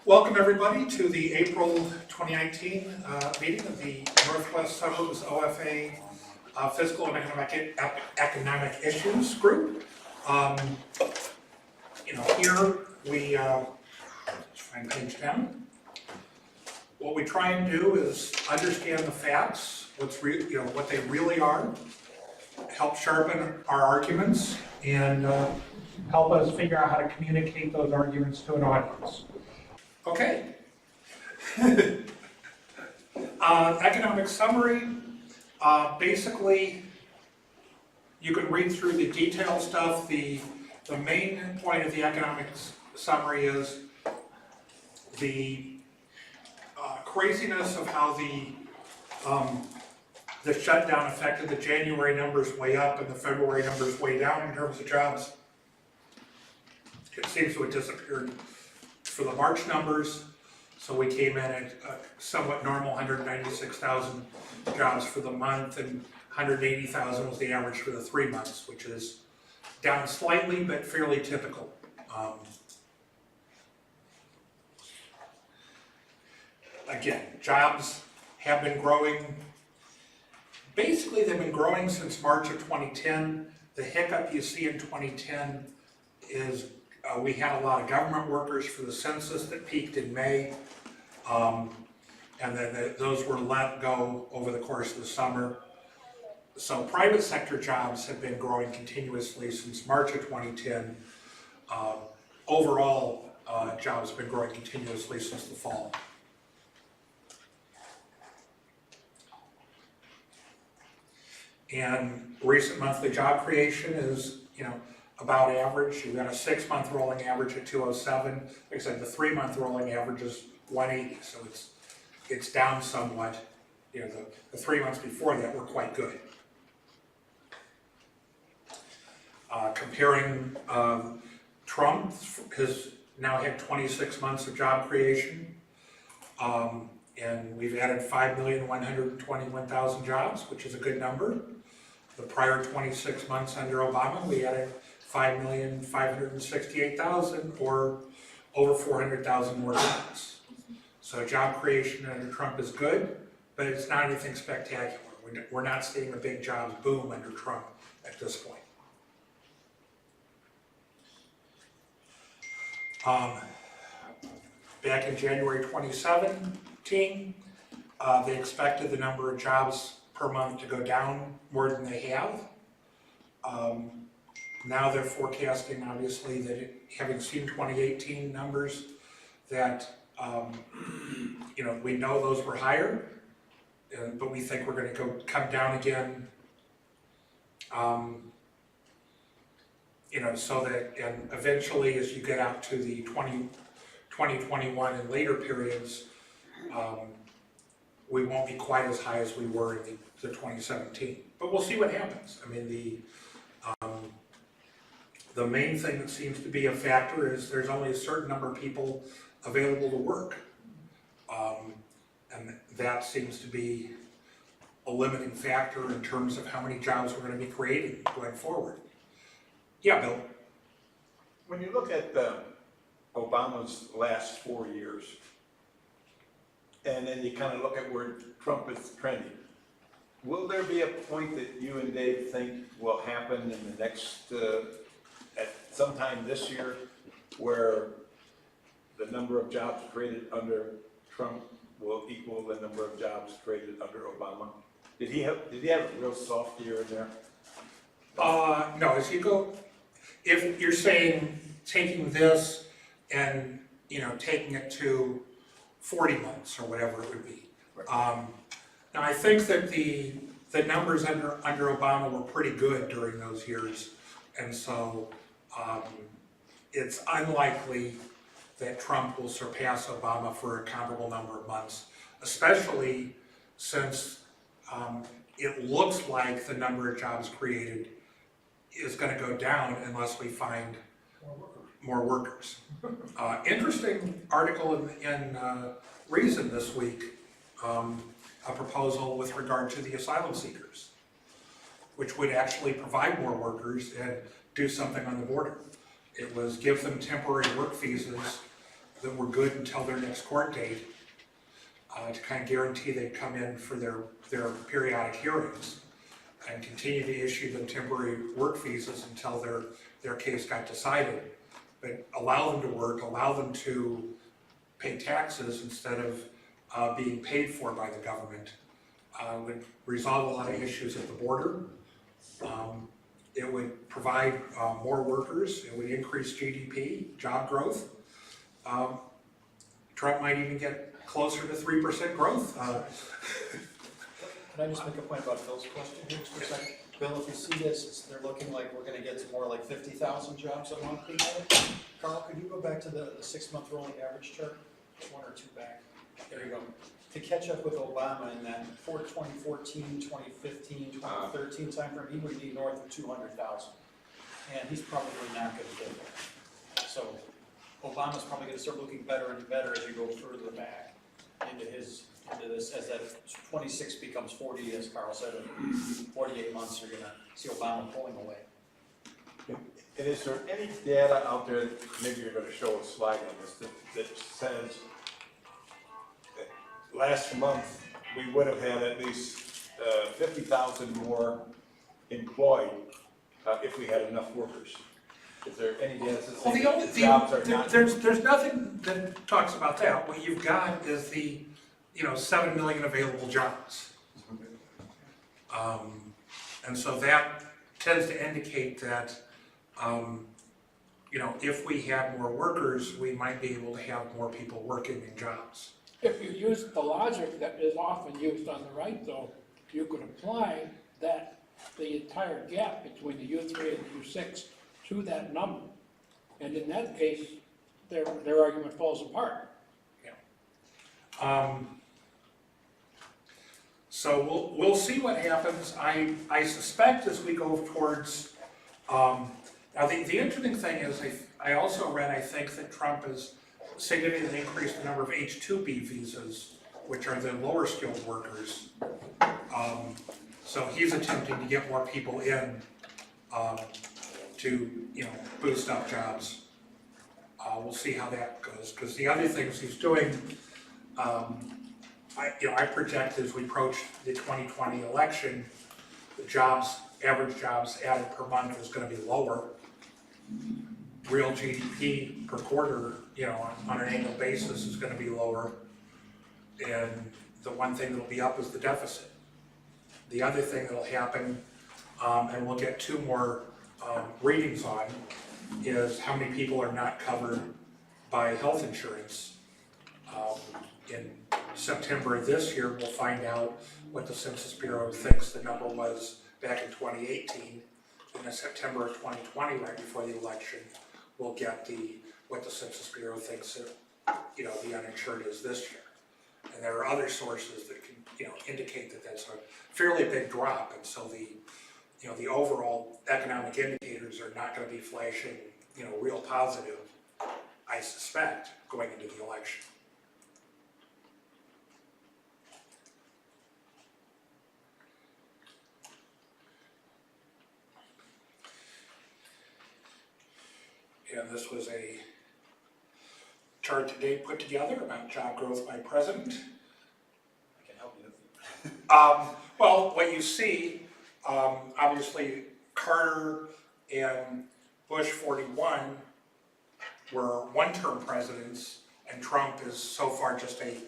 Welcome everybody to the April 2019 meeting of the Northwest Suburbs OFA Fiscal and Economic Issues Group. Here we let's find page 10. What we try and do is understand the facts, what they really are, help sharpen our arguments, and help us figure out how to communicate those arguments to an audience. Okay. Economic summary. Basically, you can read through the detailed stuff. The main point of the economic summary is the craziness of how the shutdown affected the January numbers way up and the February numbers way down in terms of jobs. It seems to have disappeared for the March numbers, so we came in at a somewhat normal 196,000 jobs for the month, and 180,000 was the average for the 3 months, which is down slightly but fairly typical. Again, jobs have been growing. Basically, they've been growing since March of 2010. The hiccup you see in 2010 is we had a lot of government workers for the census that peaked in May, and then those were let go over the course of the summer. So private sector jobs have been growing continuously since March of 2010. Overall, jobs have been growing continuously since the fall. And recent monthly job creation is, about average. You've got a 6-month rolling average at 207. Like I said, the 3-month rolling average is 180, so it's down somewhat. The 3 months before that were quite good. Comparing Trump has now had 26 months of job creation, and we've added 5,121,000 jobs, which is a good number. The prior 26 months under Obama, we added 5,568,000, or over 400,000 more jobs. So job creation under Trump is good, but it's not anything spectacular. We're not seeing a big jobs boom under Trump at this point. Back in January 2017, they expected the number of jobs per month to go down more than they have. Now they're forecasting, obviously, that having seen 2018 numbers, that we know those were higher, but we think we're going to come down again. So that, and eventually, as you get out to the 2021 and later periods, we won't be quite as high as we were in the 2017. But we'll see what happens. I mean, the main thing that seems to be a factor is there's only a certain number of people available to work. And that seems to be a limiting factor in terms of how many jobs we're going to be creating going forward. Yeah, Bill? When you look at Obama's last 4 years, and then you kind of look at where Trump is trending, will there be a point that you and Dave think will happen in the next, at sometime this year, where the number of jobs created under Trump will equal the number of jobs created under Obama? Did he have a real soft year in there? No, as you go, if you're saying taking this and, taking it to 40 months or whatever it would be. Right. Now I think that the numbers under Obama were pretty good during those years, and so it's unlikely that Trump will surpass Obama for a comparable number of months, especially since it looks like the number of jobs created is going to go down unless we find more workers. Interesting article in Reason this week, a proposal with regard to the asylum seekers, which would actually provide more workers and do something on the border. It was give them temporary work visas that were good until their next court date, to kind of guarantee they'd come in for their periodic hearings, and continue to issue them temporary work visas until their case got decided. But allow them to work, allow them to pay taxes instead of being paid for by the government. Would resolve a lot of issues at the border. It would provide more workers. It would increase GDP, job growth. Trump might even get closer to 3% growth. Can I just make a point about Bill's question here just for a second? Bill, if you see this, they're looking like we're gonna get to more like 50,000 jobs a month people. Carl, could you go back to the 6-month rolling average chart? One or two back. There you go. To catch up with Obama in that 2014, 2015, 2013 timeframe, he would need north of 200,000. And he's probably not gonna get there. So Obama's probably gonna start looking better and better as you go further back into this, as that 26 becomes 40, as Carl said, in 48 months, you're gonna see Obama pulling away. And is there any data out there, maybe you're gonna show a slide on this, that says that last month we would have had at least 50,000 more employed if we had enough workers? Is there any data that Well, says jobs are not? there's nothing that talks about that. What you've got is the 7 million available jobs. And so that tends to indicate that, if we had more workers, we might be able to have more people working in jobs. If you use the logic that is often used on the right, though, you could apply that, the entire gap between the U3 and the U6 to that number. And in that case, their argument falls apart. So we'll see what happens. I suspect as we go towards, now the interesting thing is, I also read, I think that Trump has significantly increased the number of H-2B visas, which are the lower skilled workers. So he's attempting to get more people in to boost up jobs. We'll see how that goes, because the other things he's doing, I project as we approach the 2020 election, the average jobs added per month is going to be lower. Real GDP per quarter, on an annual basis is going to be lower. And the one thing that'll be up is the deficit. The other thing that'll happen, and we'll get 2 more readings on, is how many people are not covered by health insurance. In September of this year, we'll find out what the Census Bureau thinks the number was back in 2018. In September of 2020, right before the election, we'll get what the Census Bureau thinks the uninsured is this year. And there are other sources that can indicate that that's a fairly big drop, and so the overall economic indicators are not going to be flashing real positive, I suspect, going into the election. And this was a chart today put together about job growth by president. I can help you. Well, what you see, obviously Carter and Bush 41 were one-term presidents, and Trump is so far just a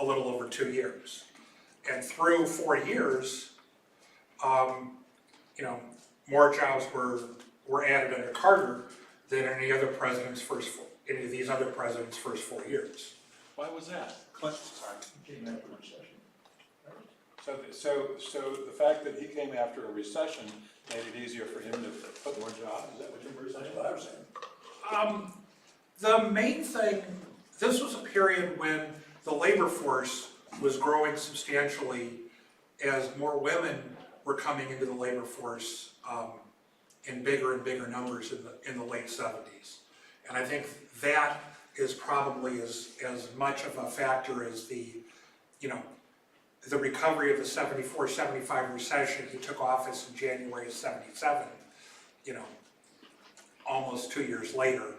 little over 2 years. And through 4 years, more jobs were added under Carter than any of these other presidents' first 4 years. Why was that? Clinton, sorry, came after a recession. So the fact that he came after a recession made it easier for him to put more jobs, is that what you were saying? That's what I was saying. The main thing, this was a period when the labor force was growing substantially as more women were coming into the labor force in bigger and bigger numbers in the late 70s. And I think that is probably as much of a factor as the recovery of the 74-75 recession. He took office in January of 77, almost 2 years later.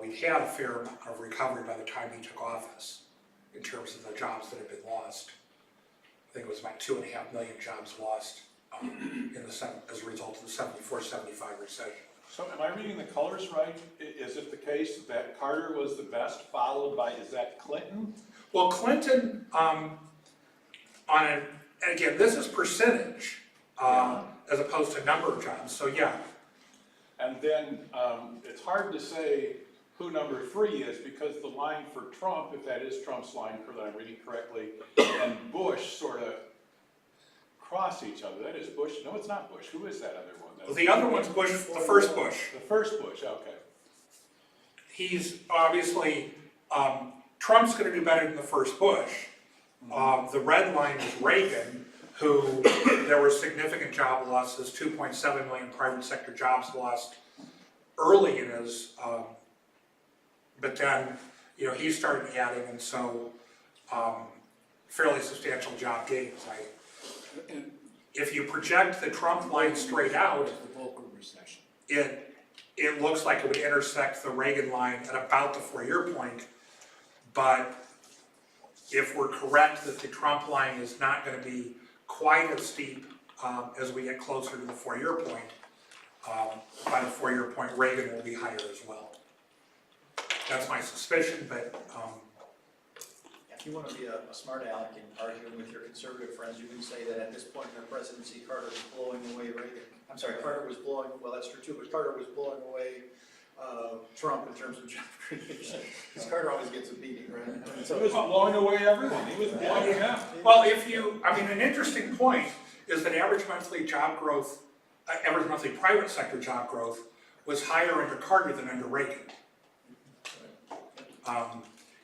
we'd had a fair amount of recovery by the time he took office in terms of the jobs that had been lost. I think it was about 2.5 million jobs lost as a result of the 74-75 recession. So am I reading the colors right? Is it the case that Carter was the best, followed by, is that Clinton? Well, Clinton, and again, this is percentage, as opposed to number of jobs, so yeah. And then it's hard to say who number 3 is, because the line for Trump, if that is Trump's line, that I'm reading correctly, and Bush sort of cross each other. That is Bush. No, it's not Bush. Who is that other one? Well, the other one's Bush, the first Bush. The first Bush, okay. He's obviously, Trump's gonna do better than the first Bush. The red line is Reagan, who, there were significant job losses, 2.7 million private sector jobs lost early in his, but then, he started adding, and so, fairly substantial job gains. If you project the Trump line straight out, The Volcker recession. it looks like it would intersect the Reagan line at about the 4-year point, but if we're correct that the Trump line is not going to be quite as steep as we get closer to the 4-year point, by the 4-year point, Reagan will be higher as well. That's my suspicion, but If you want to be a smart aleck and arguing with your conservative friends, you can say that at this point in the presidency, Carter was blowing away Reagan. I'm sorry, Carter was blowing, well, that's true too, but Carter was blowing away Trump in terms of job creation. Because Carter always gets a beating, right? And He was blowing away everything. He was blowing it out. well, an interesting point is that average monthly job growth, average monthly private sector job growth was higher under Carter than under Reagan.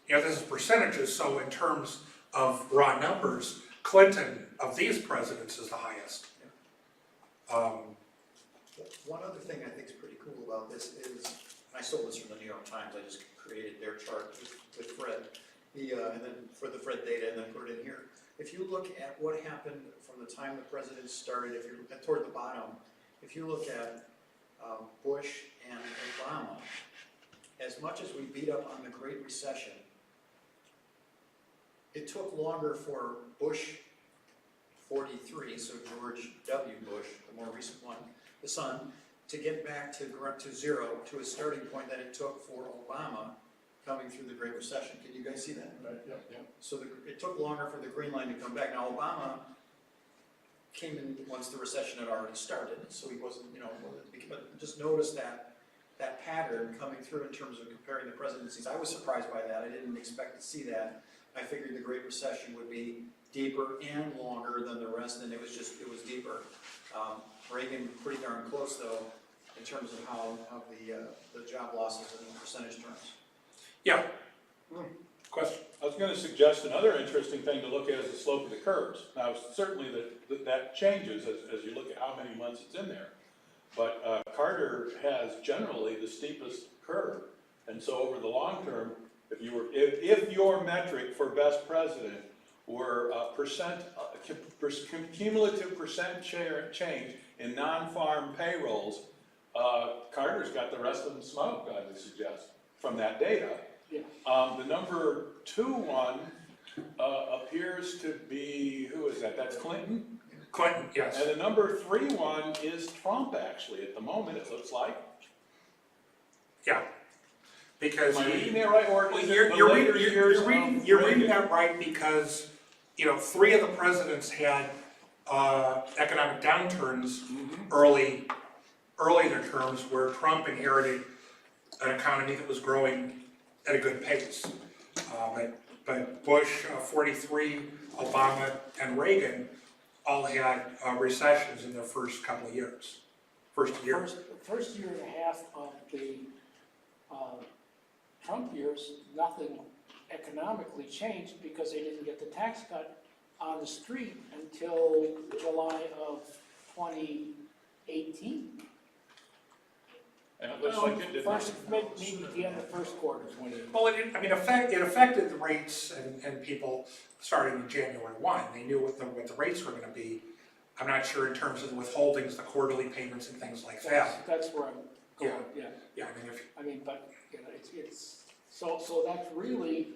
This is percentages, so in terms of raw numbers, Clinton of these presidents is the highest. One other thing I think is pretty cool about this is, I stole this from the New York Times, I just created their chart with Fred, and then for the Fred data, and then put it in here. If you look at what happened from the time the president started, if you're toward the bottom, if you look at Bush and Obama, as much as we beat up on the Great Recession, it took longer for Bush 43, so George W. Bush, the more recent one, the son, to get back to zero, to a starting point that it took for Obama coming through the Great Recession. Can you guys see that? Right, yeah. So it took longer for the green line to come back. Now, Obama came in once the recession had already started, so he wasn't, but just notice that pattern coming through in terms of comparing the presidencies. I was surprised by that. I didn't expect to see that. I figured the Great Recession would be deeper and longer than the rest, and it was deeper. Reagan pretty darn close though, in terms of how the job losses in percentage terms. Yeah. Question? I was going to suggest another interesting thing to look at is the slope of the curves. Now, certainly that changes as you look at how many months it's in there. But Carter has generally the steepest curve. And so over the long term, if your metric for best president were cumulative percent change in non-farm payrolls, Carter's got the rest of them smoked, I would suggest, from that data. Yeah. The number 2 one appears to be, who is that? That's Clinton? Clinton, yes. And the number 3 one is Trump, actually, at the moment, it looks like. Yeah. Because Am I reading that right, or is it you're the later years of reading Reagan? that right because, 3 of the presidents had economic downturns early in their terms, where Trump inherited an economy that was growing at a good pace. But Bush, 43, Obama, and Reagan all had recessions in their first couple of years. First year. The first year and a half of the Trump years, nothing economically changed because they didn't get the tax cut on the street until July of 2018. And it looks like it did not. Maybe the end of the first quarter is when it. Well, it affected the rates and people starting in January 1. They knew what the rates were going to be. I'm not sure in terms of the withholdings, the quarterly payments and things like that. That's where I'm going, yeah. Yeah, But You know, it's, so that's really,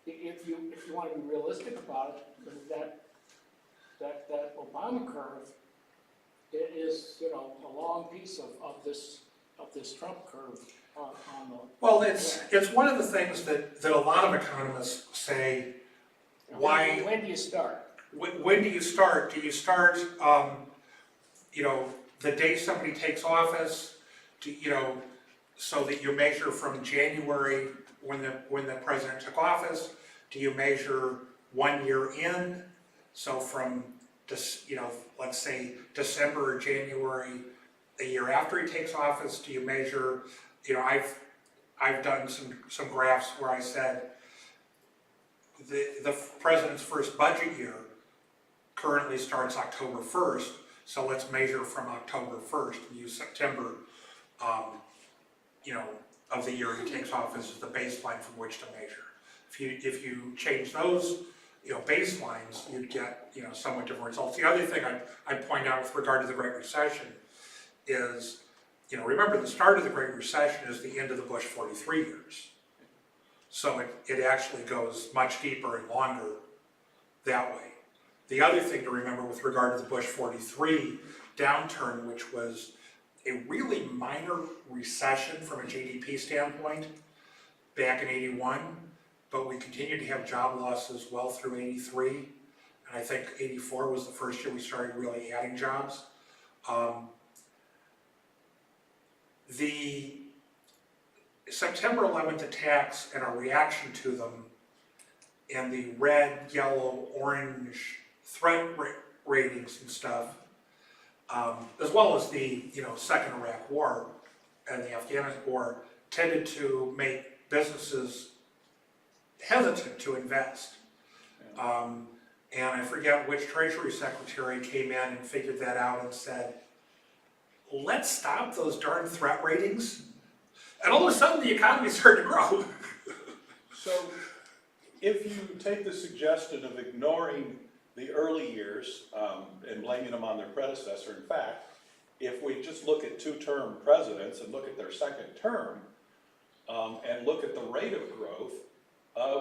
if you want to be realistic about it, that Obama curve is, you know, a long piece of this Trump curve on the. Well, it's one of the things that a lot of economists say, why. When do you start? When do you start? Do you start, you know, the day somebody takes office, so that you measure from January when the president took office? Do you measure 1 year in? So from, let's say December or January, a year after he takes office, do you measure, I've done some graphs where I said the president's first budget year currently starts October 1st, so let's measure from October 1st, use September, of the year he takes office as the baseline from which to measure. If you change those, baselines, you'd get, somewhat different results. The other thing I'd point out with regard to the Great Recession is, remember the start of the Great Recession is the end of the Bush 43 years. So it actually goes much deeper and longer that way. The other thing to remember with regard to the Bush 43 downturn, which was a really minor recession from a GDP standpoint back in '81, but we continued to have job losses well through '83, and I think '84 was the first year we started really adding jobs. The September 11th attacks and our reaction to them and the red, yellow, orange threat ratings and stuff, as well as the second Iraq War and the Afghanistan War, tended to make businesses hesitant to invest. And I forget which Treasury Secretary came in and figured that out and said, let's stop those darn threat ratings. And all of a sudden the economy started to grow. So if you take the suggestion of ignoring the early years and blaming them on their predecessor, in fact, if we just look at two-term presidents and look at their second term and look at the rate of growth,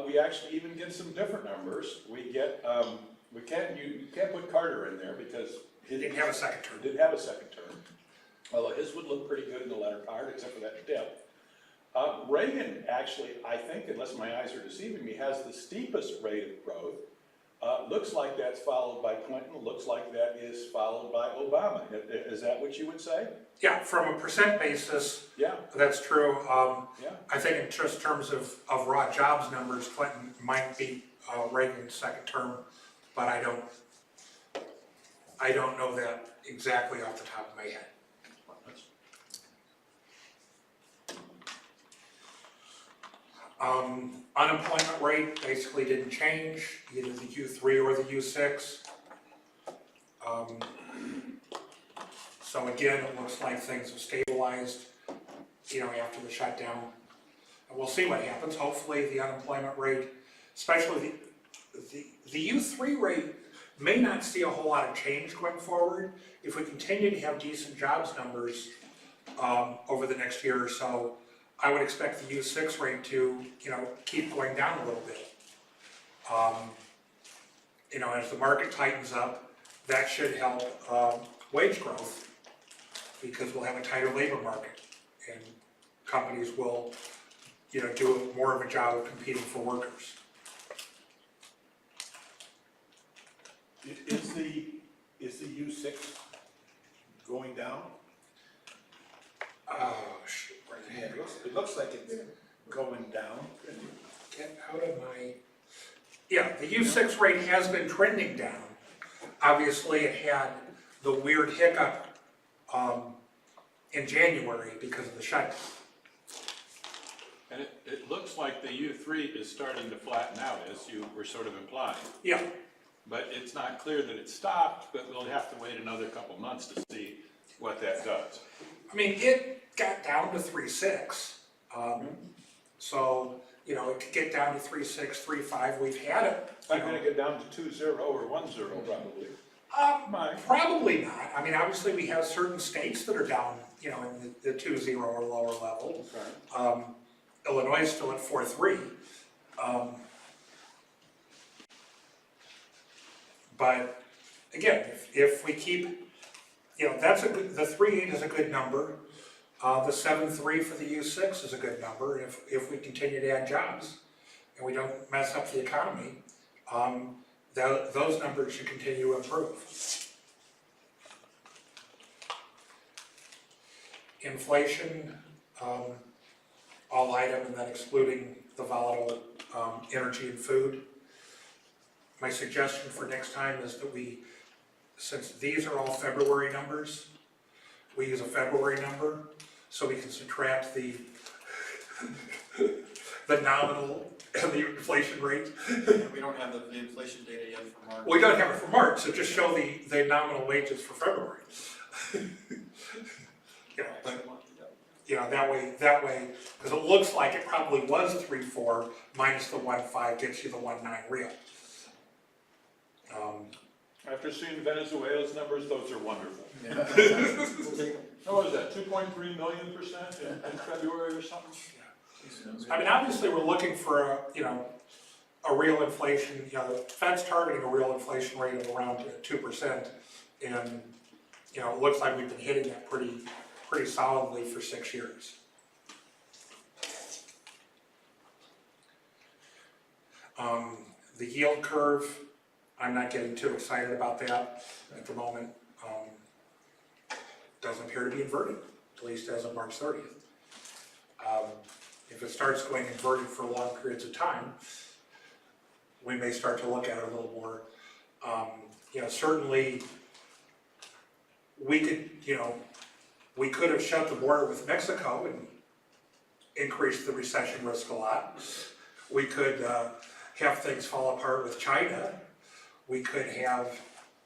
we actually even get some different numbers. We get, you can't put Carter in there because He didn't have a second term. Didn't have a second term. Although his would look pretty good in the letter card, except for that dip. Reagan actually, I think, unless my eyes are deceiving me, has the steepest rate of growth. Looks like that's followed by Clinton, looks like that is followed by Obama. Is that what you would say? Yeah, from a percent basis, Yeah. that's true. Yeah. I think in just terms of raw jobs numbers, Clinton might beat Reagan's second term, but I don't know that exactly off the top of my head. Unemployment rate basically didn't change, either the U3 or the U6. So again, it looks like things have stabilized, after the shutdown. And we'll see what happens. Hopefully the unemployment rate, especially the U3 rate, may not see a whole lot of change going forward. If we continue to have decent jobs numbers over the next year or so, I would expect the U6 rate to, keep going down a little bit. As the market tightens up, that should help wage growth because we'll have a tighter labor market and companies will, do more of a job of competing for workers. Is the U6 going down? Oh, shoot, where the heck? It looks like it's going down. Get out of my... Yeah, the U6 rate has been trending down. Obviously, it had the weird hiccup in January because of the shutdown. And it looks like the U3 is starting to flatten out, as you were sort of implying. Yeah, But it's not clear that it stopped, but we'll have to wait another couple months to see what that does. I mean, it got down to 3.6. So, it could get down to 3.6, 3.5. We've had it. It's not gonna get down to 2.0 or 1.0 probably. Probably not. I mean, obviously, we have certain states that are down, in the 2.0 or lower level. Okay. Illinois is still at 4.3. But again, if we keep, that's the 3.8 is a good number. The 7.3 for the U6 is a good number. If we continue to add jobs and we don't mess up the economy, those numbers should continue to improve. Inflation, all item, and then excluding the volatile energy and food. My suggestion for next time is that since these are all February numbers, we use a February number so we can subtract the nominal and the inflation rate. And we don't have the inflation data yet for March. We don't have it for March, so just show the nominal wages for February. That way, because it looks like it probably was 3.4 minus the 1.5 gets you the 1.9 real. After seeing Venezuela's numbers, those are wonderful. Yeah. We'll take them. What was that, 2.3 million% in February or something? I mean, obviously, we're looking for a real inflation. The Fed's targeting a real inflation rate of around 2%, and it looks like we've been hitting that pretty solidly for 6 years. The yield curve, I'm not getting too excited about that at the moment. Doesn't appear to be inverted, at least as of March 30th. If it starts going inverted for long periods of time, we may start to look at it a little more. Certainly, we could have shut the border with Mexico and increased the recession risk a lot. We could have things fall apart with China. We could have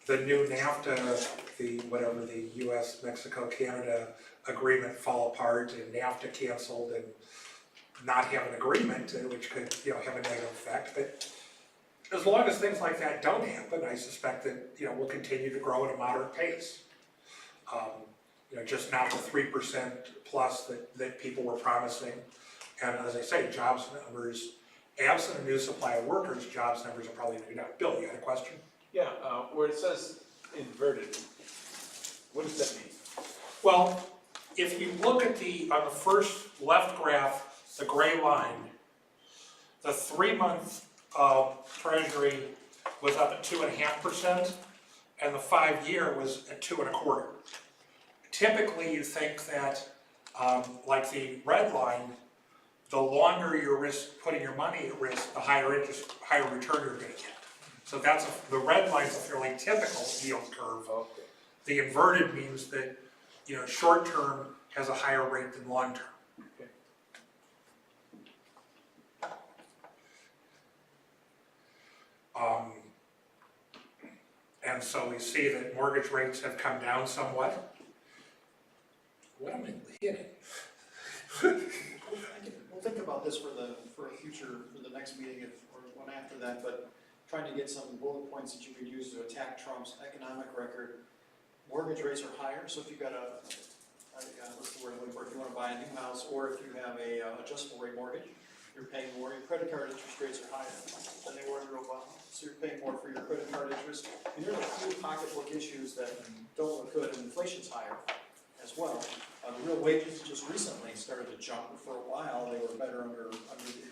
the new NAFTA, the US, Mexico, Canada agreement fall apart and NAFTA canceled and not have an agreement, which could have a negative effect. But as long as things like that don't happen, I suspect that we'll continue to grow at a moderate pace. Just not the 3% plus that people were promising. And as I say, jobs numbers, absent a new supply of workers, jobs numbers are probably going to be down. Bill, you had a question? Yeah, where it says inverted, what does that mean? Well, if you look at on the first left graph, the gray line, the 3-month Treasury was up at 2.5%, and the 5-year was at 2.25%. Typically, you think that, like the red line, the longer you're putting your money at risk, the higher return you're going to get. So the red line's a fairly typical yield curve. Okay. The inverted means that short term has a higher rate than long term. Okay. And so we see that mortgage rates have come down somewhat. What am I hitting? We'll think about this for the next meeting or one after that, but trying to get some bullet points that you could use to attack Trump's economic record. Mortgage rates are higher, so if you've got what's the word I'm looking for, if you want to buy a new house, or if you have a adjustable rate mortgage, you're paying more. Your credit card interest rates are higher than they were under Obama, so you're paying more for your credit card interest. And there's a few pocketbook issues that don't look good, and inflation's higher as well. Real wages just recently started to jump. For a while, they were better under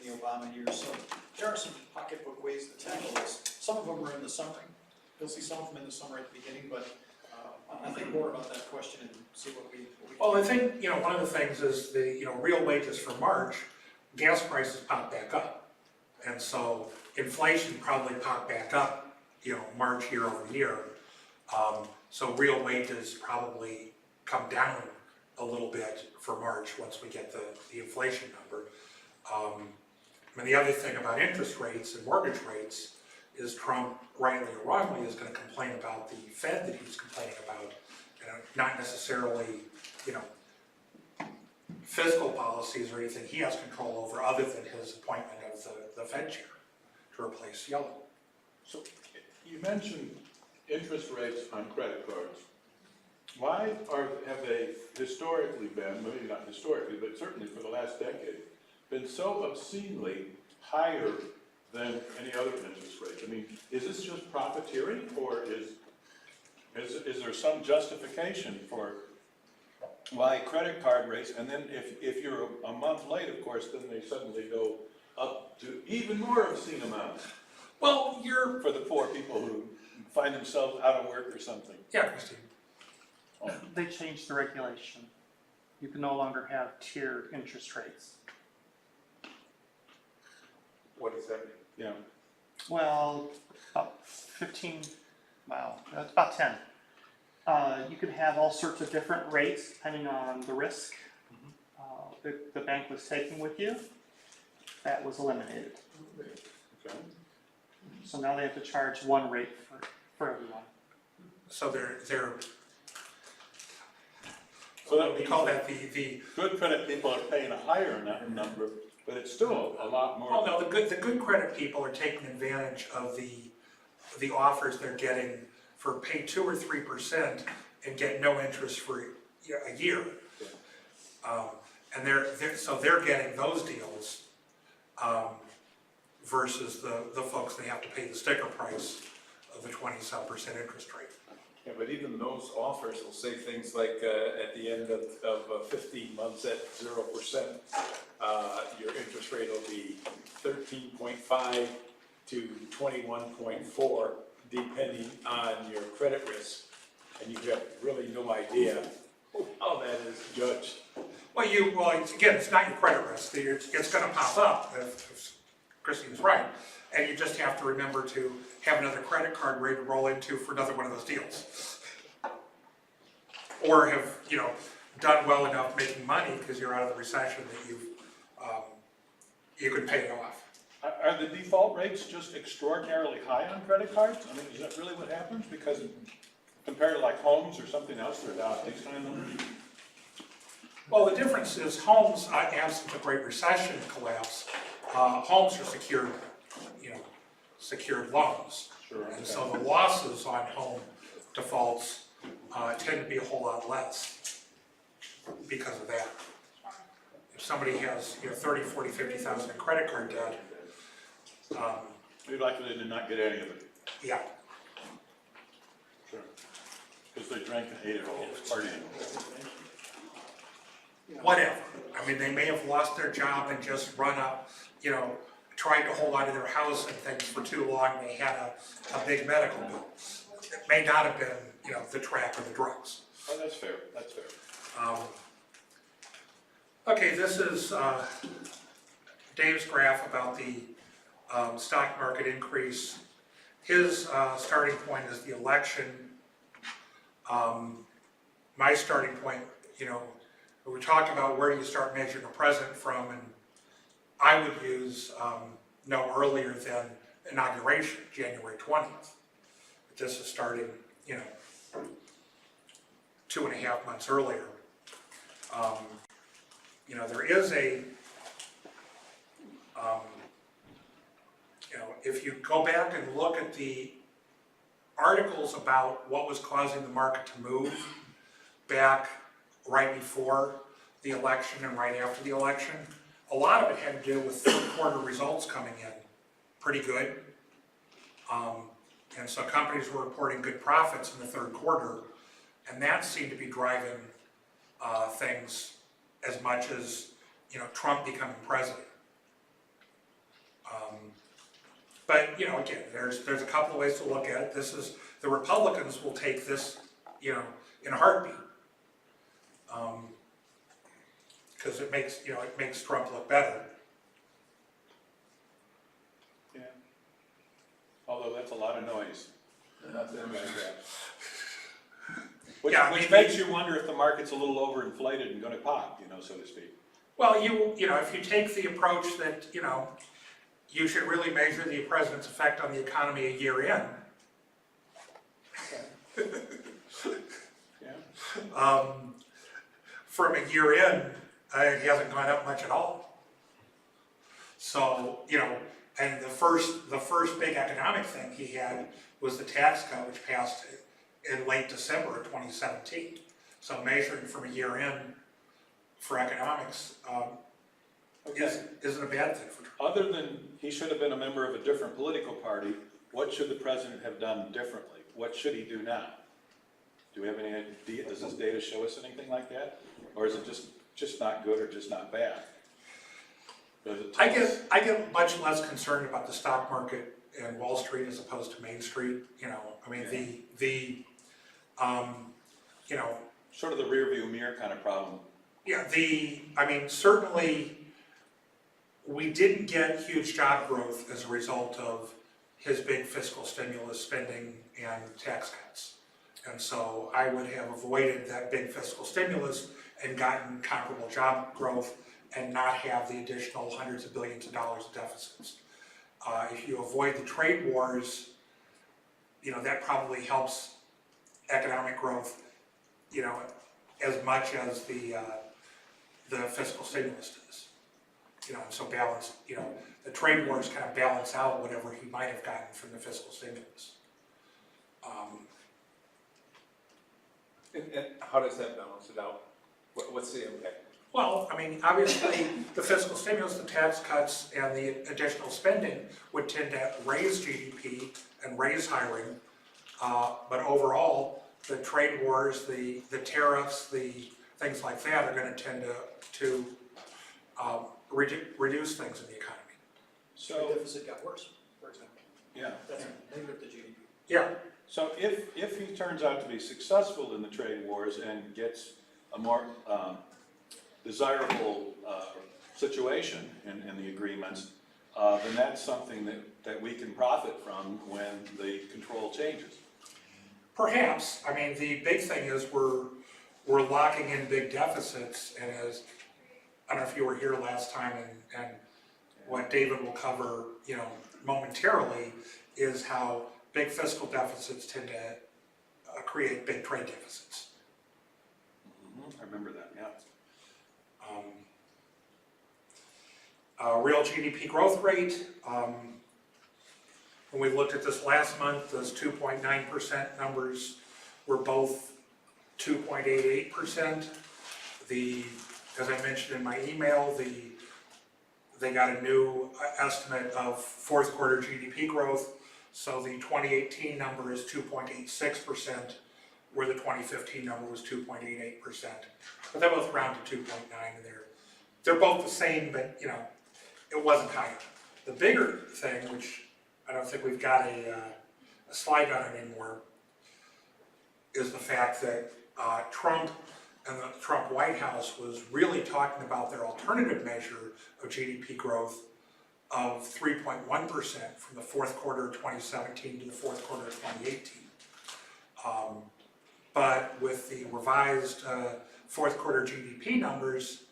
the Obama years. So there are some pocketbook ways to tackle this. Some of them are in the summary. You'll see some of them in the summary at the beginning, but I'll think more about that question and see what we Well, I think one of the things is the real wages for March, gas prices popped back up, and so inflation probably popped back up, March year over year. So real wages probably come down a little bit for March once we get the inflation number. And the other thing about interest rates and mortgage rates is Trump, rightly or wrongly, is going to complain about the Fed that he's complaining about, not necessarily, fiscal policies or anything he has control over other than his appointment of the Fed chair to replace Yellen. So you mentioned interest rates on credit cards. Why have they historically been, maybe not historically, but certainly for the last decade, been so obscenely higher than any other interest rate? I mean, is this just profiteering, or is there some justification for why credit card rates, and then if you're a month late, of course, then they suddenly go up to even more obscene amounts Well, you're, for the poor people who find themselves out of work or something? yeah, Christine. They changed the regulation. You can no longer have tiered interest rates. What does that mean? Yeah. Well, about 15, wow, that's about 10. You could have all sorts of different rates depending on the risk the bank was taking with you. That was eliminated. Okay. So now they have to charge one rate for everyone. So they're, So that we means call that the, good credit people are paying a higher number, but it's still a lot more. oh no, the good credit people are taking advantage of the offers they're getting for pay 2 or 3% and get no interest for a year. And so they're getting those deals, versus the folks that have to pay the sticker price of the 20-some% interest rate. Yeah, but even those offers will say things like, at the end of 15 months at 0%, your interest rate will be 13.5 to 21.4, depending on your credit risk, and you have really no idea how that is judged. Well, again, it's not your credit risk. It's going to pop up if Christine's right, and you just have to remember to have another credit card ready to roll into for another one of those deals, or have done well enough making money because you're out of the recession that you could pay it off. Are the default rates just extraordinarily high on credit cards? I mean, is that really what happens? Because compared to like homes or something else, they're down these kind of numbers? Well, the difference is homes, absent a great recession collapse, homes are secured loans. Sure. And so the losses on home defaults tend to be a whole lot less because of that. If somebody has 30, 40, 50,000 in credit card debt, You're likely to not get any of it. yeah, Sure. Because they drank and ate it all, partying. whatever. I mean, they may have lost their job and just run up, trying to hold on to their house and things for too long. They had a big medical bill. It may not have been, the track or the drugs. Oh, that's fair, that's fair. Okay, this is Dave's graph about the stock market increase. His starting point is the election. My starting point, we talked about where do you start measuring a president from, and I would use no earlier than inauguration, January 20th. But this is starting, 2.5 months earlier. There is if you go back and look at the articles about what was causing the market to move back right before the election and right after the election, a lot of it had to do with third quarter results coming in pretty good. And so companies were reporting good profits in the third quarter, and that seemed to be driving things as much as Trump becoming president. But again, there's a couple of ways to look at it. The Republicans will take this in a heartbeat, because it makes Trump look better. Yeah. Although that's a lot of noise. Which, Yeah, I which mean, makes you wonder if the market's a little overinflated and gonna pop, so to speak. Well, if you take the approach that you should really measure the president's effect on the economy a year in. Yeah. From a year in, it hasn't gone up much at all. So, and the first big economic thing he had was the tax cut, which passed in late December of 2017. So measuring from a year in for economics isn't a bad thing for Trump. Other than he should have been a member of a different political party, what should the president have done differently? What should he do now? Do we have any idea? Does this data show us anything like that? Or is it just not good or just not bad? Does it tell us? I get much less concerned about the stock market and Wall Street as opposed to Main Street, you know, I mean, you know, Sort of the rear view mirror kind of problem. yeah, I mean, certainly, we didn't get huge job growth as a result of his big fiscal stimulus spending and tax cuts. And so I would have avoided that big fiscal stimulus and gotten comparable job growth and not have the additional hundreds of billions of dollars of deficits. If you avoid the trade wars, you know, that probably helps economic growth, you know, as much as the fiscal stimulus does. You know, so balance, you know, the trade wars kind of balance out whatever he might have gotten from the fiscal stimulus. And how does that balance it out? What's the impact? Well, I mean, obviously, the fiscal stimulus, the tax cuts, and the additional spending would tend to raise GDP and raise hiring. But overall, the trade wars, the tariffs, the things like that are going to tend to reduce things in the economy. The So, deficit got worse, for example. yeah. That's negative to GDP. Yeah, So if he turns out to be successful in the trade wars and gets a more desirable situation in the agreements, then that's something that we can profit from when the control changes. perhaps. I mean, the big thing is we're locking in big deficits, and as I don't know if you were here last time, and what David will cover, you know, momentarily, is how big fiscal deficits tend to create big trade deficits. I remember that, yeah. Real GDP growth rate, when we looked at this last month, those 2.9% numbers were both 2.88%. As I mentioned in my email, they got a new estimate of fourth quarter GDP growth. So the 2018 number is 2.86%, where the 2015 number was 2.88%. But they both round to 2.9, and they're both the same, but you know, it wasn't higher. The bigger thing, which I don't think we've got a slide on it anymore, is the fact that Trump and the Trump White House was really talking about their alternative measure of GDP growth of 3.1% from the fourth quarter of 2017 to the fourth quarter of 2018. But with the revised fourth quarter GDP numbers,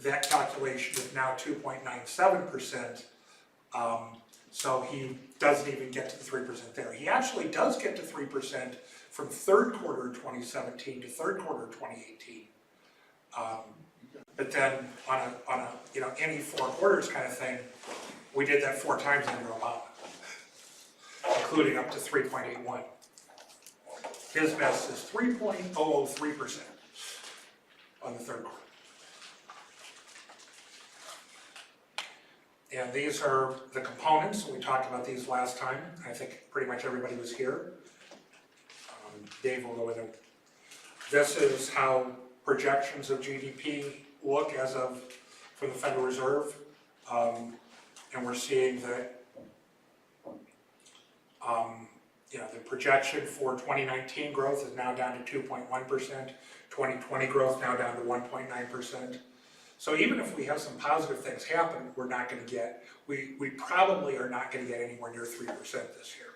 that calculation is now 2.97%. So he doesn't even get to the 3% there. He actually does get to 3% from third quarter 2017 to third quarter 2018. But then on a you know, any 4 quarters kind of thing, we did that 4 times under Obama, including up to 3.81. His best is 3.003% on the third quarter. And these are the components. We talked about these last time. I think pretty much everybody was here. Dave will go with them. This is how projections of GDP look as of from the Federal Reserve. And we're seeing that you know, the projection for 2019 growth is now down to 2.1%. 2020 growth now down to 1.9%. So even if we have some positive things happen, we're not going to get, we probably are not going to get anywhere near 3% this year.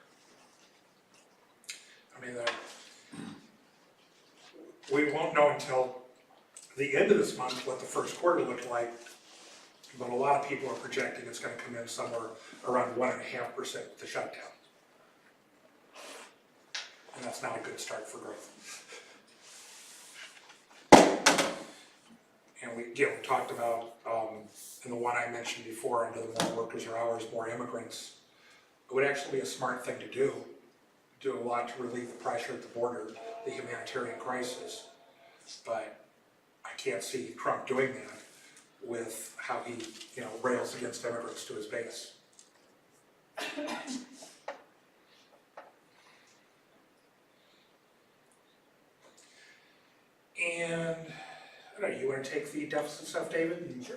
I mean, we won't know until the end of this month what the first quarter looked like, but a lot of people are projecting it's going to come in somewhere around 1.5% with the shutdown. And that's not a good start for growth. And we talked about, and the one I mentioned before, under the more workers or hours, more immigrants, it would actually be a smart thing to do a lot to relieve the pressure at the border, the humanitarian crisis. But I can't see Trump doing that with how he, rails against immigrants to his base. And, I don't know, you want to take the deficit stuff, David? Sure,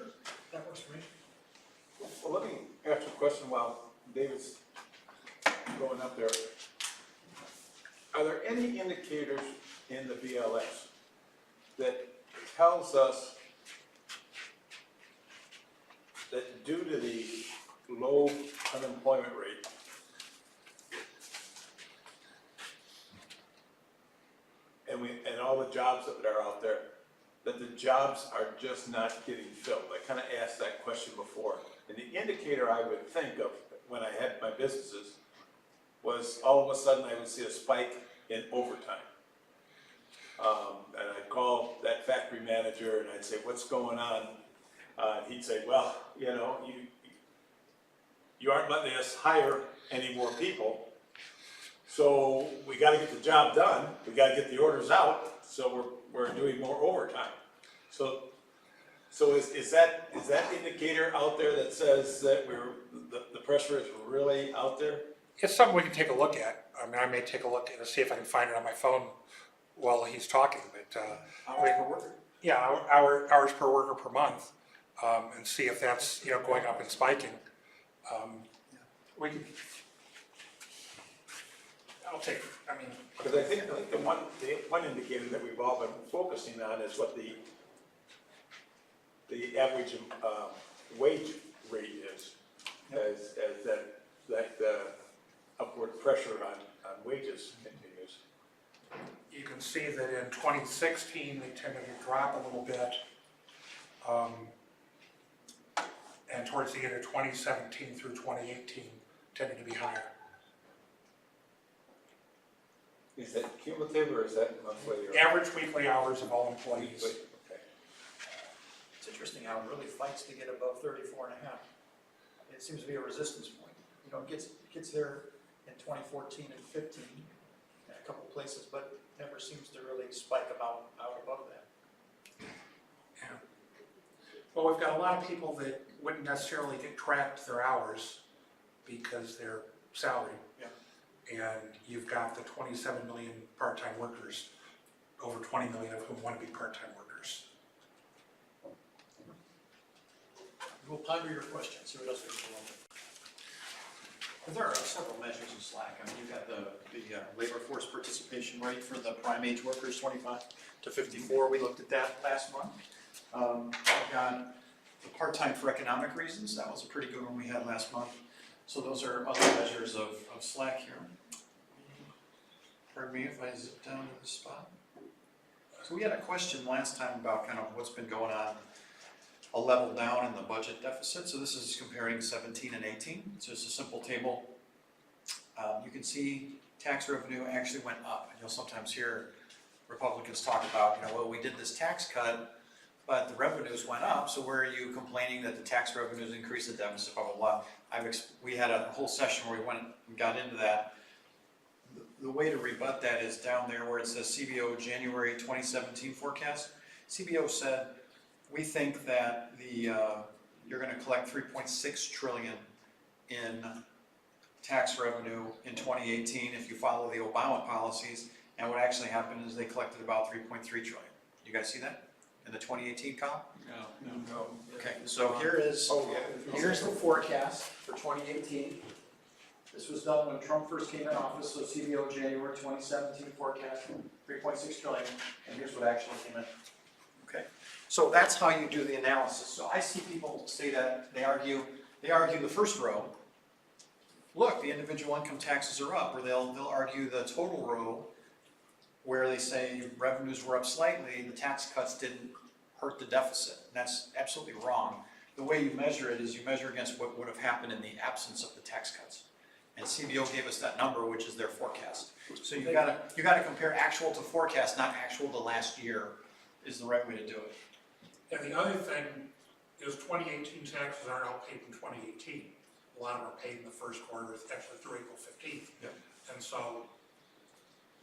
that works for me. Well, let me ask you a question while David's going up there. Are there any indicators in the BLS that tells us that due to the low unemployment rate, and all the jobs that are out there, that the jobs are just not getting filled? I kind of asked that question before. And the indicator I would think of when I had my businesses was all of a sudden I would see a spike in overtime. And I'd call that factory manager and I'd say, what's going on? He'd say, well, you aren't letting us hire any more people. So we got to get the job done. We got to get the orders out. So we're doing more overtime. So is that indicator out there that says that the pressure is really out there? It's something we can take a look at. I mean, I may take a look and see if I can find it on my phone while he's talking, but, Hours per worker? yeah, hours per worker per month, and see if that's, going up and spiking. We can, Because I think the one indicator that we've all been focusing on is what the average wage rate is, as that upward pressure on wages continues. you can see that in 2016, they tended to drop a little bit. And towards the end of 2017 through 2018, tended to be higher. Is that cumulative or is that monthly? Or Average weekly hours of all employees. weekly? Okay. It's interesting how it really fights to get above 34 and a half. It seems to be a resistance point. It gets there in 2014 and 15 in a couple places, but never seems to really spike out above that. Yeah. Well, we've got a lot of people that wouldn't necessarily get tracked their hours because they're salaried. Yeah. And you've got the 27 million part-time workers, over 20 million of whom want to be part-time workers. We'll ponder your questions, see what else we can do. There are several measures in Slack. I mean, you've got the labor force participation rate for the prime age workers, 25 to 54. We looked at that last month. We've got the part-time for economic reasons. That was a pretty good one we had last month. So those are other measures of Slack here. Pardon me if I zip down to the spot. So we had a question last time about kind of what's been going on, a level down in the budget deficit. So this is comparing 17 and 18. So it's a simple table. You can see tax revenue actually went up. And you'll sometimes hear Republicans talk about, well, we did this tax cut, but the revenues went up. So where are you complaining that the tax revenues increased the deficit, blah, blah, blah. We had a whole session where we got into that. The way to rebut that is down there where it says CBO January 2017 forecast. CBO said, we think that you're going to collect 3.6 trillion in tax revenue in 2018 if you follow the Obama policies. And what actually happened is they collected about 3.3 trillion. You guys see that in the 2018 column? No. Okay, so here's the forecast for 2018. This was done when Trump first came in office, so CBO January 2017 forecast, 3.6 trillion, and here's what actually came in. Okay, so that's how you do the analysis. So I see people say that they argue the first row. Look, the individual income taxes are up, or they'll argue the total row where they say revenues were up slightly, the tax cuts didn't hurt the deficit. And that's absolutely wrong. The way you measure it is you measure against what would have happened in the absence of the tax cuts. And CBO gave us that number, which is their forecast. So you gotta compare actual to forecast, not actual to last year, is the right way to do it. And the other thing is 2018 taxes aren't all paid in 2018. A lot of them are paid in the first quarter, actually through April 15th. Yep. And so,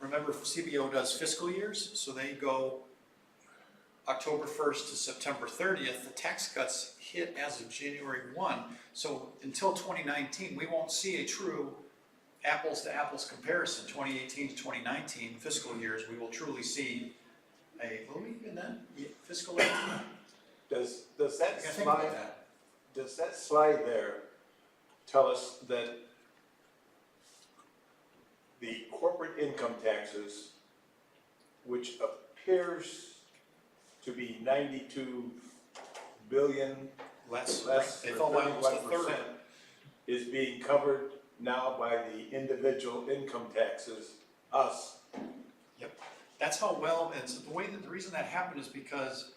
Remember, CBO does fiscal years, so they go October 1st to September 30th, the tax cuts hit as of January 1. So until 2019, we won't see a true apples to apples comparison, 2018 to 2019 fiscal years. We will truly see will we even then? Fiscal 18? Does I that gotta think about slide, that. does that slide there tell us that the corporate income taxes, which appears to be 92 billion Less, less they or fell by almost a third. 31%, is being covered now by the individual income taxes, us? That's how well, and so the way that, the reason that happened is because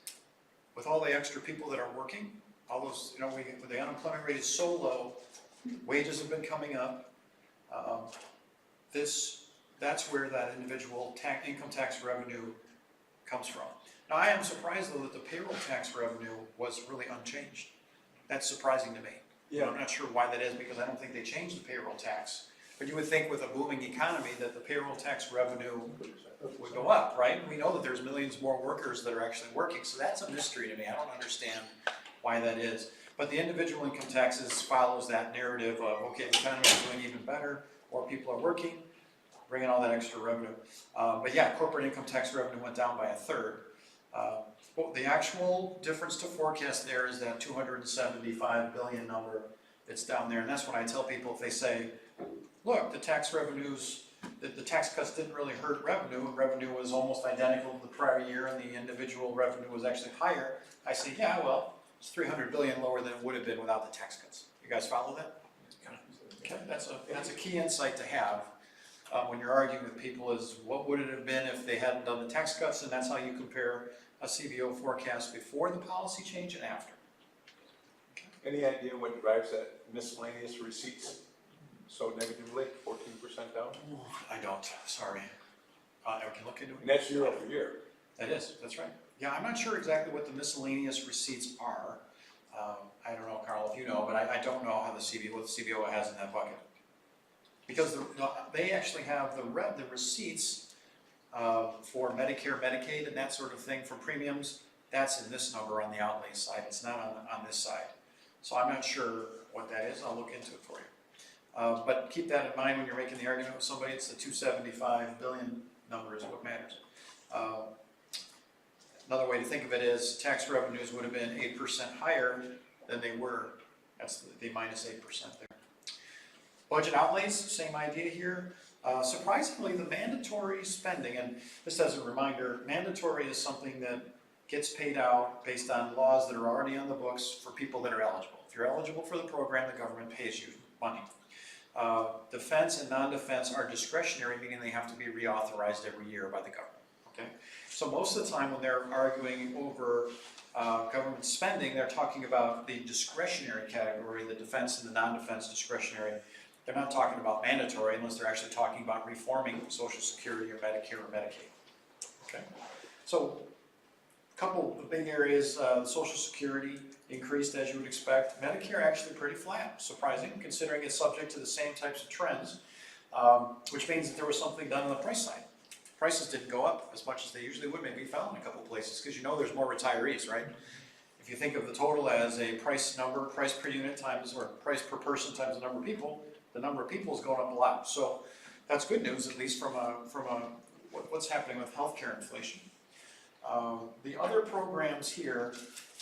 with all the extra people that are working, all those, the unemployment rate is so low, wages have been coming up. That's where that individual income tax revenue comes from. Now, I am surprised though that the payroll tax revenue was really unchanged. That's surprising to me. Yeah. I'm not sure why that is, because I don't think they changed the payroll tax. But you would think with a booming economy that the payroll tax revenue would go up, right? We know that there's millions more workers that are actually working, so that's a mystery to me. I don't understand why that is. But the individual income taxes follows that narrative of, okay, the economy is doing even better, more people are working, bringing all that extra revenue. But yeah, corporate income tax revenue went down by a third. Well, the actual difference to forecast there is that 275 billion number that's down there, and that's what I tell people if they say, look, the tax revenues, the tax cuts didn't really hurt revenue. Revenue was almost identical to the prior year, and the individual revenue was actually higher. I say, yeah, well, it's 300 billion lower than it would have been without the tax cuts. You guys follow that? Okay, that's a key insight to have when you're arguing with people is what would it have been if they hadn't done the tax cuts, and that's how you compare a CBO forecast before the policy change and after. Any idea what drives that miscellaneous receipts so negatively, 14% down? I don't, sorry. I can look into it. And that's year over year. That is, that's right. Yeah, I'm not sure exactly what the miscellaneous receipts are. I don't know, Carl, if you know, but I don't know how what the CBO has in that bucket. Because they actually have the receipts for Medicare, Medicaid, and that sort of thing for premiums. That's in this number on the outlay side. It's not on this side. So I'm not sure what that is. I'll look into it for you. But keep that in mind when you're making the argument with somebody. It's the 275 billion number is what matters. Another way to think of it is tax revenues would have been 8% higher than they were. That's the minus 8% there. Budget outlays, same idea here. Surprisingly, the mandatory spending, and just as a reminder, mandatory is something that gets paid out based on laws that are already on the books for people that are eligible. If you're eligible for the program, the government pays you money. Defense and non-defense are discretionary, meaning they have to be reauthorized every year by the government. Okay? So most of the time when they're arguing over government spending, they're talking about the discretionary category, the defense and the non-defense discretionary. They're not talking about mandatory unless they're actually talking about reforming Social Security or Medicare or Medicaid. Okay? So a couple of big areas, Social Security increased as you would expect. Medicare actually pretty flat, surprising, considering it's subject to the same types of trends, which means that there was something done on the price side. Prices didn't go up as much as they usually would, maybe fell in a couple of places, because you know there's more retirees, right? If you think of the total as a price number, price per unit times, or price per person times the number of people, the number of people is going up a lot. So that's good news, at least from what's happening with healthcare inflation. The other programs here,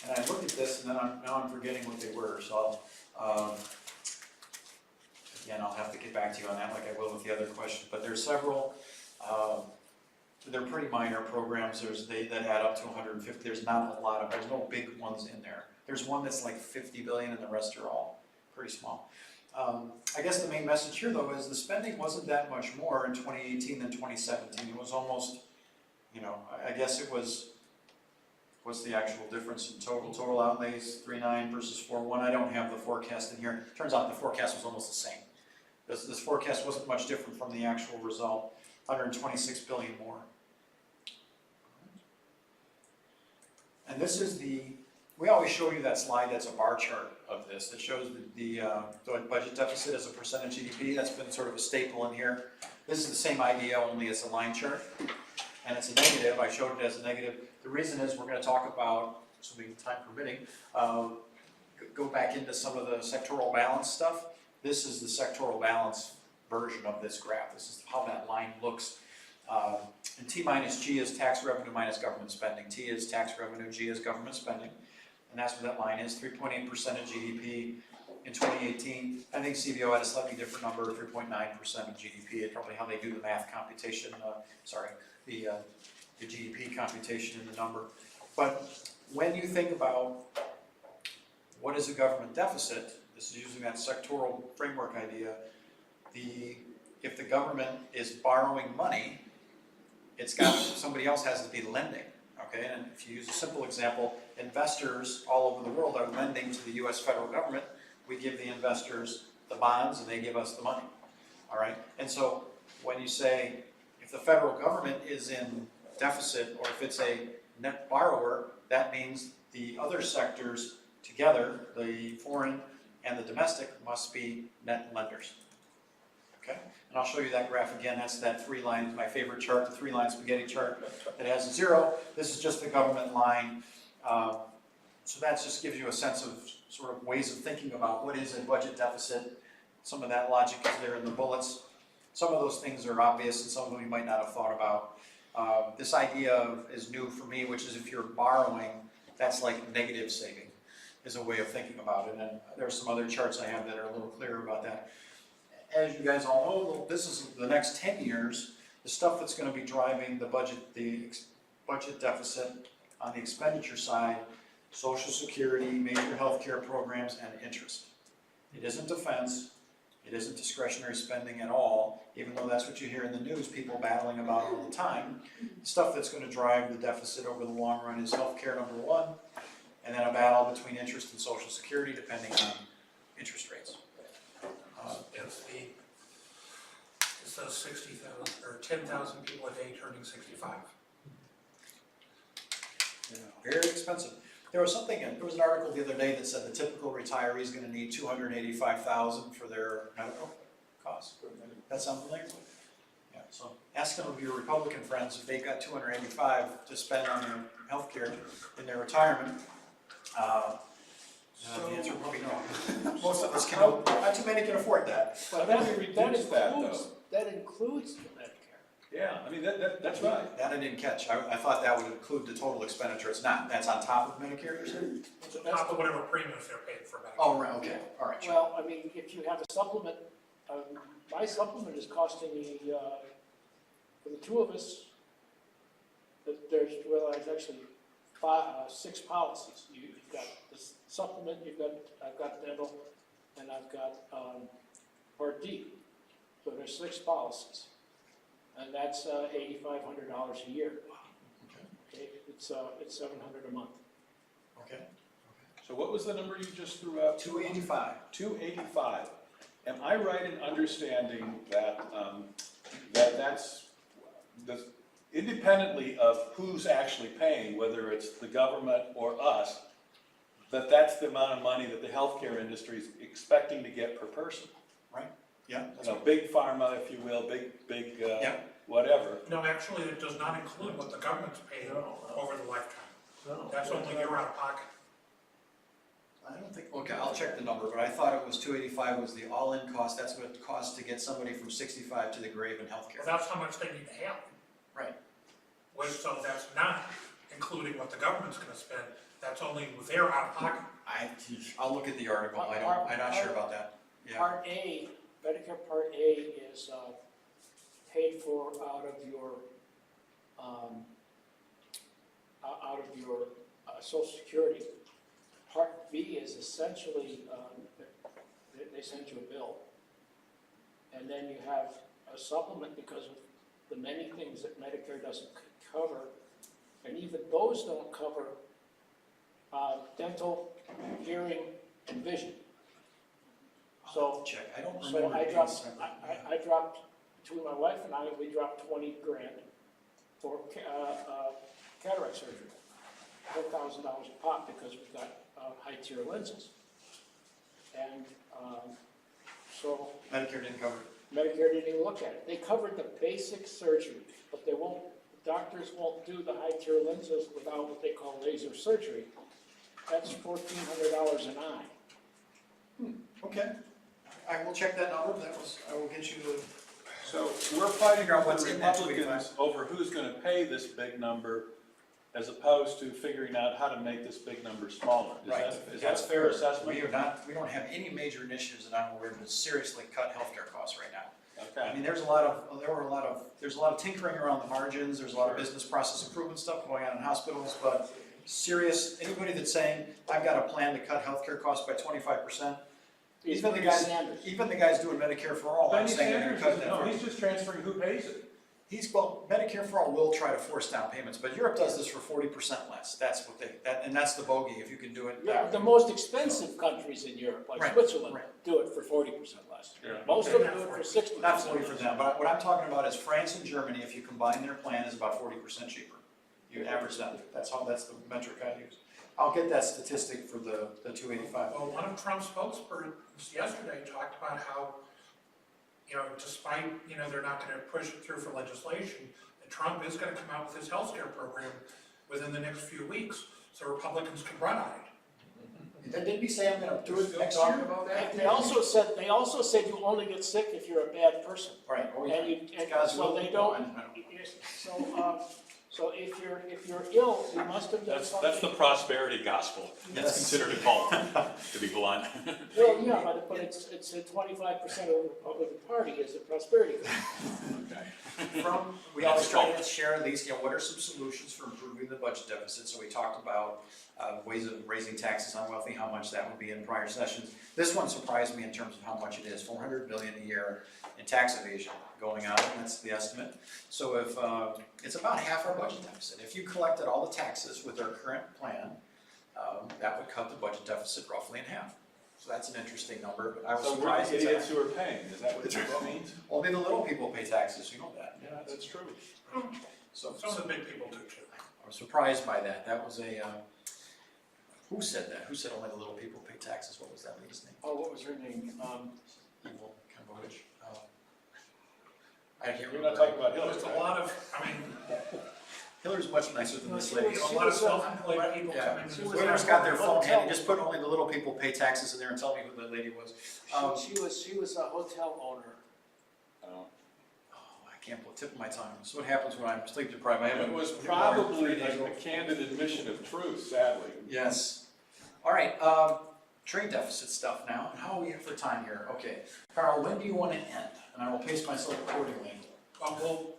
and I looked at this and then now I'm forgetting what they were, so again, I'll have to get back to you on that like I will with the other question. But there's several, they're pretty minor programs. That add up to 150. There's not a lot of, there's no big ones in there. There's one that's like 50 billion and the rest are all pretty small. I guess the main message here though is the spending wasn't that much more in 2018 than 2017. It was almost, I guess it was, what's the actual difference in total? Total outlays, 3.9 versus 4.1. I don't have the forecast in here. Turns out the forecast was almost the same. This forecast wasn't much different from the actual result, 126 billion more. And this is we always show you that slide that's a bar chart of this that shows the budget deficit as a percentage of GDP. That's been sort of a staple in here. This is the same idea, only it's a line chart. And it's a negative. I showed it as a negative. The reason is we're gonna talk about, assuming time permitting, go back into some of the sectoral balance stuff. This is the sectoral balance version of this graph. This is how that line looks. And T minus G is tax revenue minus government spending. T is tax revenue, G is government spending. And that's what that line is, 3.8% of GDP in 2018. I think CBO had a slightly different number, 3.9% of GDP. It's probably how they do the math computation, the GDP computation in the number. But when you think about what is a government deficit, this is using that sectoral framework idea, if the government is borrowing money, somebody else has to be lending, okay? And if you use a simple example, investors all over the world are lending to the US federal government. We give the investors the bonds and they give us the money, all right? And so when you say, if the federal government is in deficit or if it's a net borrower, that means the other sectors together, the foreign and the domestic, must be net lenders. Okay, and I'll show you that graph again. That's that 3 lines, my favorite chart, the 3-line spaghetti chart that has a 0. This is just the government line. So that just gives you a sense of sort of ways of thinking about what is a budget deficit. Some of that logic is there in the bullets. Some of those things are obvious and some of them you might not have thought about. This idea is new for me, which is if you're borrowing, that's like negative saving is a way of thinking about it. And there are some other charts I have that are a little clearer about that. As you guys all know, this is the next 10 years, the stuff that's going to be driving the budget deficit on the expenditure side, Social Security, major health care programs, and interest. It isn't defense, it isn't discretionary spending at all, even though that's what you hear in the news, people battling about all the time. The stuff that's going to drive the deficit over the long run is health care, number 1, and then a battle between interest and Social Security, depending on interest rates. It says 60,000 or 10,000 people a day turning 65. Yeah. Very expensive. There was an article the other day that said the typical retiree is going to need $285,000 for their medical costs. That sound familiar? Yeah. So ask some of your Republican friends if they've got $285 to spend on their health care in their retirement. The answer probably no. Most of us not too many can afford that. But How do we reduce that, though? that includes the Medicare. Yeah, I mean, that's right. That I didn't catch. I thought that would include the total expenditure. It's not. That's on top of Medicare, you're saying? It's on top of whatever premiums they're paying for Medicare. Oh, right, okay, all right, sure. Well, I mean, if you have a supplement, my supplement is costing me, for the 2 of us, there's actually 6 policies. You've got this supplement, I've got dental, and I've got Part D. So there's 6 policies, and that's $8,500 a year. Okay, it's $700 a month. Okay. So what was the number you just threw out? 285. 285. Am I right in understanding that that's independently of who's actually paying, whether it's the government or us, that's the amount of money that the healthcare industry is expecting to get per person? Right? Yeah. You know, big pharma, if you will, big Yeah. whatever. No, actually, it does not include what the government's paying over the lifetime. That's only your out of pocket. I don't think, okay, I'll check the number, but I thought it was 285 was the all-in cost. That's what it costs to get somebody from 65 to the grave in healthcare. Well, that's how much they need to have. Right. So that's not including what the government's gonna spend. That's only their out of pocket. I'll look at the article. I'm not sure about that. Yeah. Part A, Medicare Part A is paid for out of your Social Security. Part B is essentially, they send you a bill. And then you have a supplement because of the many things that Medicare doesn't cover. And even those don't cover dental, hearing, and vision. So check. I don't So remember. I dropped, between my wife and I, we dropped $20,000 for cataract surgery. $4,000 a pop because we've got high-tier lenses. And so Medicare didn't cover it. Medicare didn't even look at it. They covered the basic surgery, but they won't doctors won't do the high-tier lenses without what they call laser surgery. That's $1,400 an eye. Okay, I will check that number, I will get you the. So we're fighting Figure out with what's the in that Republicans over who's gonna pay this big number as opposed to figuring out how to make this big number smaller. Is that a fair assessment? We don't have any major initiatives that I'm aware of that seriously cut healthcare costs right now. I Okay, mean, there's a lot of tinkering around the margins, there's a lot of business process improvement stuff going on in hospitals, but anybody that's saying, I've got a plan to cut healthcare costs by 25%, even the guys doing Medicare for all, I'm Bernie saying they're gonna cut Sanders, that. no, he's just transferring who pays it. Medicare for all will try to force down payments, but Europe does this for 40% less. That's what and that's the bogey, if you can do it. Yeah, the most expensive countries in Europe, like Right, Switzerland, right. do it for 40% less. Yeah. Most of them do it for 60%. Not fully for them, but what I'm talking about is France and Germany, if you combine their plan, is about 40% cheaper. You average that, that's the metric I use. I'll get that statistic for the 285. Well, one of Trump's spokespersons yesterday talked about how, despite, they're not gonna push it through for legislation, that Trump is gonna come out with his healthcare program within the next few weeks, so Republicans can run on it. Didn't he say I'm gonna do it next Talking year? about that? They also said you only get sick if you're a bad person. Right. And God's so will. they don't, so if you're ill, you must have done something. That's the prosperity gospel. It's Yes. considered a cult, to be blunt. Well, yeah, but it's a 25% of the Republican Party is a prosperity. We always try to share at least, what are some solutions for improving the budget deficit? So we talked about ways of raising taxes on wealthy, how much that would be in prior sessions. This one surprised me in terms of how much it is, $400 billion a year in tax evasion going on, that's the estimate. So if, it's about half our budget deficit. If you collected all the taxes with our current plan, that would cut the budget deficit roughly in half. So that's an interesting number, but I was So we're surprised. the it's idiots who are paying, is that what that means? Only the little people pay taxes, you know that. Yeah, that's true. So Some of the big people do too. I was surprised by that. That was who said that? Who said only the little people pay taxes? What was that lady's name? Oh, what was her name? Evil Cambodian. I can't You're remember. not talking about Hillary, There's a right? lot of, Hillary's much nicer than No, this she lady. was- a lot of self-employed people Yeah. coming She to. was- Whoever's got their phone handy, just put only the little people pay taxes in there and tell me who the lady was. She was a hotel owner. Oh. Oh, I can't put tip of my tongue. That's what happens when I'm sleep deprived. I It haven't. was water probably 3 days a ago. candid admission of truth, sadly. Yes. All right, trade deficit stuff now. How are we for time here? Okay. Carl, when do you want to end? And I will pace myself accordingly. Well,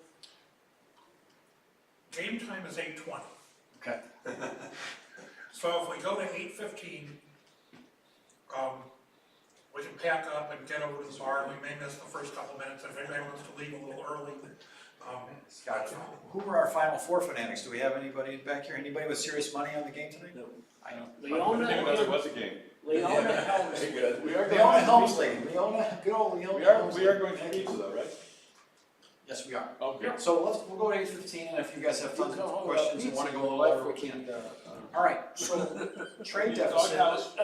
game time is 8:20. Okay. So if we go to 8:15, we can pack up and get over to the bar. We may miss the first couple minutes if anybody wants to leave a little early. Scott, who are our final four fanatics? Do we have anybody back here? Anybody with serious money on the game today? No. I know. I didn't know there was a game. Leona Helms. Very good. We are Leona going Helmsley. Leona, good old Leona Helmsley. we are going to pizza though, right? Yes, we are. Okay. So we'll go to 8:15, and if you guys have tons of questions and want to go a little over, we can. All right, so trade deficit, Doghouse,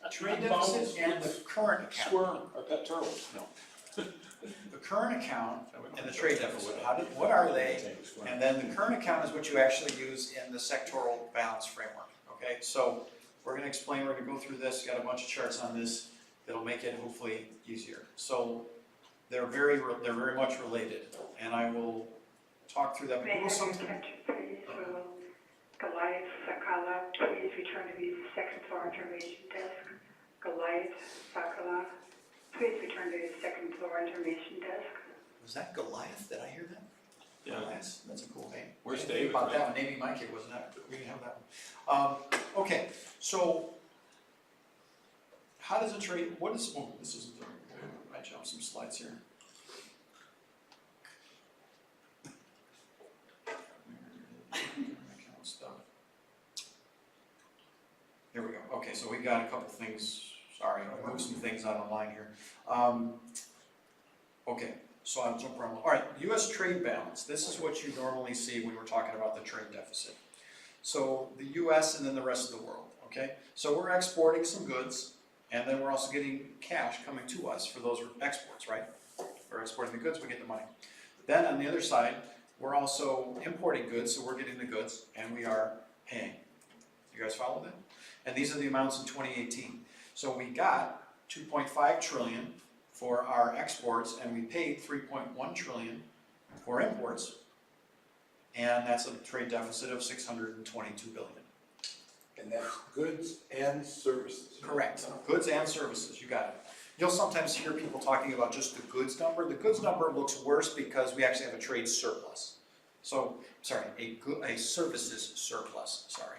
trade deficit and the current account. squirm, or pet turtles, no. The current account and the trade deficit, what are they? And then the current account is what you actually use in the sectoral balance framework, okay? So we're gonna explain, we're gonna go through this, got a bunch of charts on this that'll make it hopefully easier. So they're very much related, and I will talk through that. May I We'll have your sometime- attention, please? Will Goliath Sakala please return to the second floor information desk? Goliath Sakala, please return to the second floor information desk. Was that Goliath? Did I hear that? Yeah. Goliath, that's a cool name. Where's I didn't think David, about right? that one, maybe my kid wasn't that, we didn't have that one. Okay, so how does a trade, what is, oh, this isn't the, I jumped some slides here. Account stuff. Here we go, okay, so we got a couple things, sorry, I moved some things on the line here. Okay, so I have no problem. All right, US trade balance. This is what you normally see when we're talking about the trade deficit. So the US and then the rest of the world, okay? So we're exporting some goods, and then we're also getting cash coming to us for those exports, right? We're exporting the goods, we get the money. Then on the other side, we're also importing goods, so we're getting the goods, and we are paying. You guys follow that? And these are the amounts in 2018. So we got 2.5 trillion for our exports, and we paid 3.1 trillion for imports, and that's a trade deficit of 622 billion. And that's goods and services. Correct, goods and services, you got it. You'll sometimes hear people talking about just the goods number. The goods number looks worse because we actually have a trade surplus. So, sorry, a services surplus, sorry.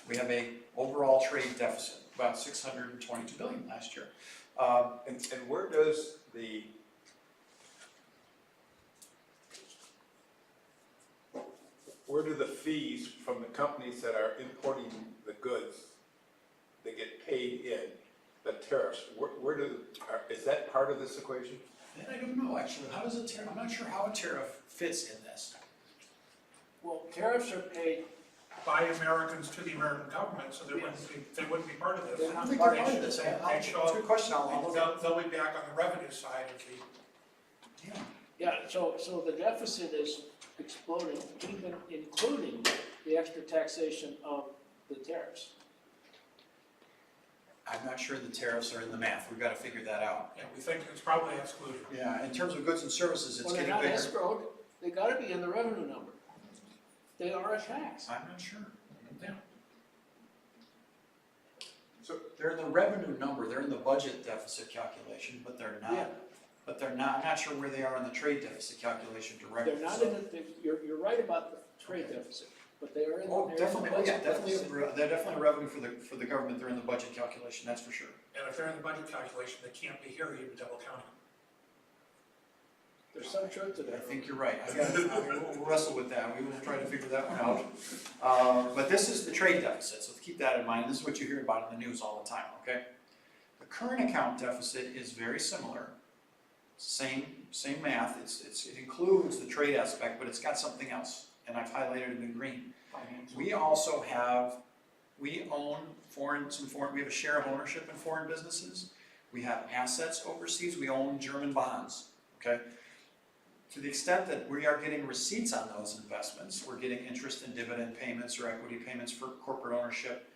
We have a overall trade deficit, about 622 billion last year. And where does where do the fees from the companies that are importing the goods that get paid in, the tariffs, is that part of this equation? And I don't know, actually, how does a tariff, I'm not sure how a tariff fits in this. Well, tariffs are paid, By Americans to the American government, so they wouldn't be part of this. I don't think they're part of this. They show That's a good question, I'll up, look at they'll be back on the revenue side of the, it. yeah, so the deficit is exploding, even including the extra taxation of the tariffs. I'm not sure the tariffs are in the math, we've got to figure that out. yeah, we think it's probably excluded. Yeah, in terms of goods and services, it's Well, they're getting not bigger. escrowed, they gotta be in the revenue number. They are a tax. I'm not sure. Yeah. So they're in the revenue number, they're in the budget deficit calculation, but they're Yeah. not. But they're not, I'm not sure where they are in the trade deficit calculation directly. They're not so- in the, you're right about the trade deficit, but they are in the. Oh, they're in the definitely, oh yeah, budget definitely, deficit. they're definitely a revenue for the government, they're in the budget calculation, that's for sure. And if they're in the budget calculation, they can't be here, you'd be double counting. There's some truth to I that. think you're right, we'll wrestle with that, we will try to figure that one out. But this is the trade deficit, so keep that in mind, this is what you hear about in the news all the time, okay? The current account deficit is very similar, same math, it includes the trade aspect, but it's got something else, and I've highlighted it in green. We also have, we own we have a share of ownership in foreign businesses, we have assets overseas, we own German bonds, okay? To the extent that we are getting receipts on those investments, we're getting interest and dividend payments or equity payments for corporate ownership,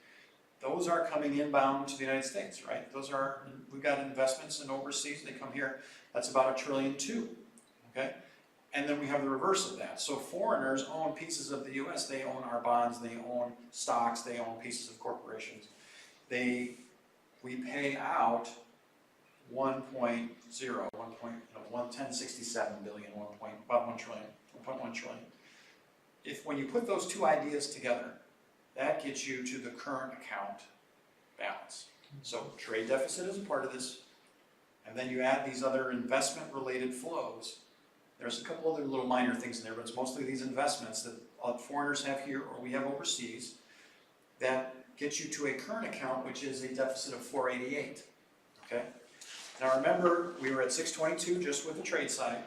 those are coming inbound to the United States, right? We've got investments in overseas, they come here, that's about $1.2 trillion, okay? And then we have the reverse of that. So foreigners own pieces of the US, they own our bonds, they own stocks, they own pieces of corporations. We pay out 1.1067 billion, about 1 trillion, 1.1 trillion. When you put those two ideas together, that gets you to the current account balance. So trade deficit is a part of this, and then you add these other investment-related flows. There's a couple other little minor things in there, but it's mostly these investments that foreigners have here or we have overseas that gets you to a current account, which is a deficit of 488, okay? Now remember, we were at 622 just with the trade side.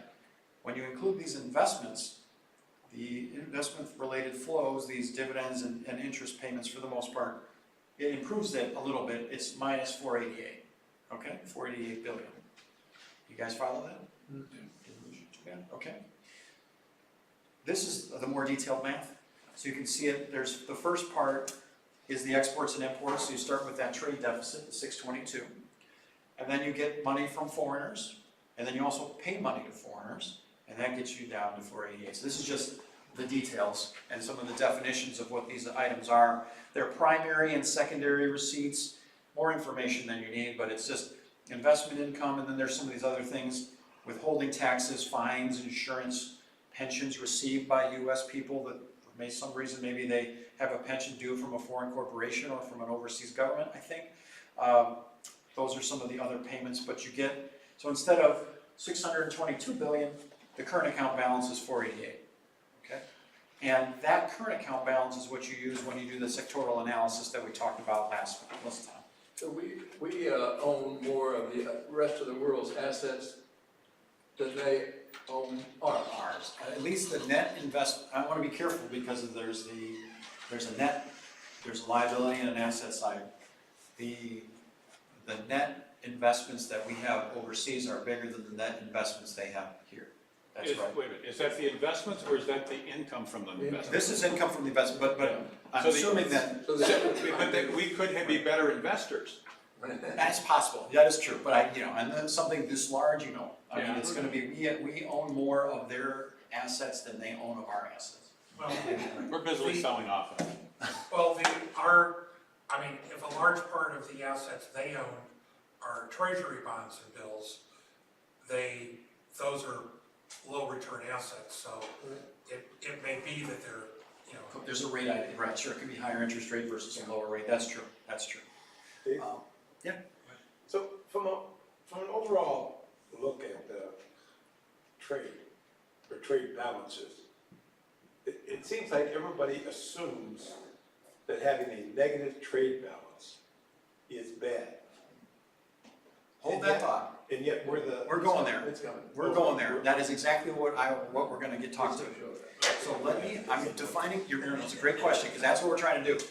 When you include these investments, the investment-related flows, these dividends and interest payments for the most part, it improves it a little bit. It's minus 488, okay? 488 billion. You guys follow that? Yeah, okay. This is the more detailed math. So you can see it, there's the first part is the exports and imports. So you start with that trade deficit, the 622. And then you get money from foreigners, and then you also pay money to foreigners, and that gets you down to 488. So this is just the details and some of the definitions of what these items are. They're primary and secondary receipts, more information than you need, but it's just investment income, and then there's some of these other things, withholding taxes, fines, insurance, pensions received by U.S. people that for some reason maybe they have a pension due from a foreign corporation or from an overseas government, I think. Those are some of the other payments, but you get, so instead of 622 billion, the current account balance is 488, okay? And that current account balance is what you use when you do the sectoral analysis that we talked about last time. So we own more of the rest of the world's assets than they own ours. At least the net investment, I want to be careful because there's a liability and an asset side. The net investments that we have overseas are bigger than the net investments they have here. That's right. Wait a minute, is that the investments or is that the income from the investments? This is income from the investment, but I'm So the- assuming that, So But that we could be better investors. that's possible, that is true, but and then something this large, I mean, Yeah. it's gonna be, we own more of their assets than they own of our assets. Well, We're busily selling off of it. well, if a large part of the assets they own are treasury bonds and bills, those are low return assets, so it may be that they're, There's a rate, right, sure, it could be higher interest rate versus a lower rate, that's true. Dave? So from an overall look at trade or trade balances, it seems like everybody assumes that having a negative trade balance is bad. Hold that thought, And yet we're going there, It's coming. we're going there, that is exactly what we're gonna get talked to. So I'm defining, it's a great question, because that's what we're trying to do.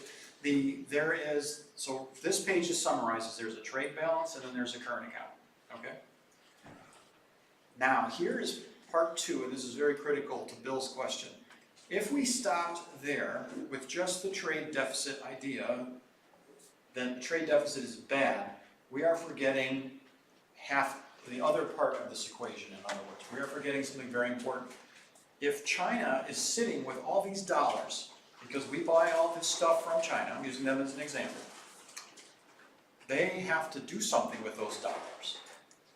So this page just summarizes, there's a trade balance and then there's a current account, okay? Now, here is part two, and this is very critical to Bill's question. If we stopped there with just the trade deficit idea, then trade deficit is bad. We are forgetting half, the other part of this equation, in other words. We are forgetting something very important. If China is sitting with all these dollars, because we buy all this stuff from China, I'm using them as an example, they have to do something with those dollars.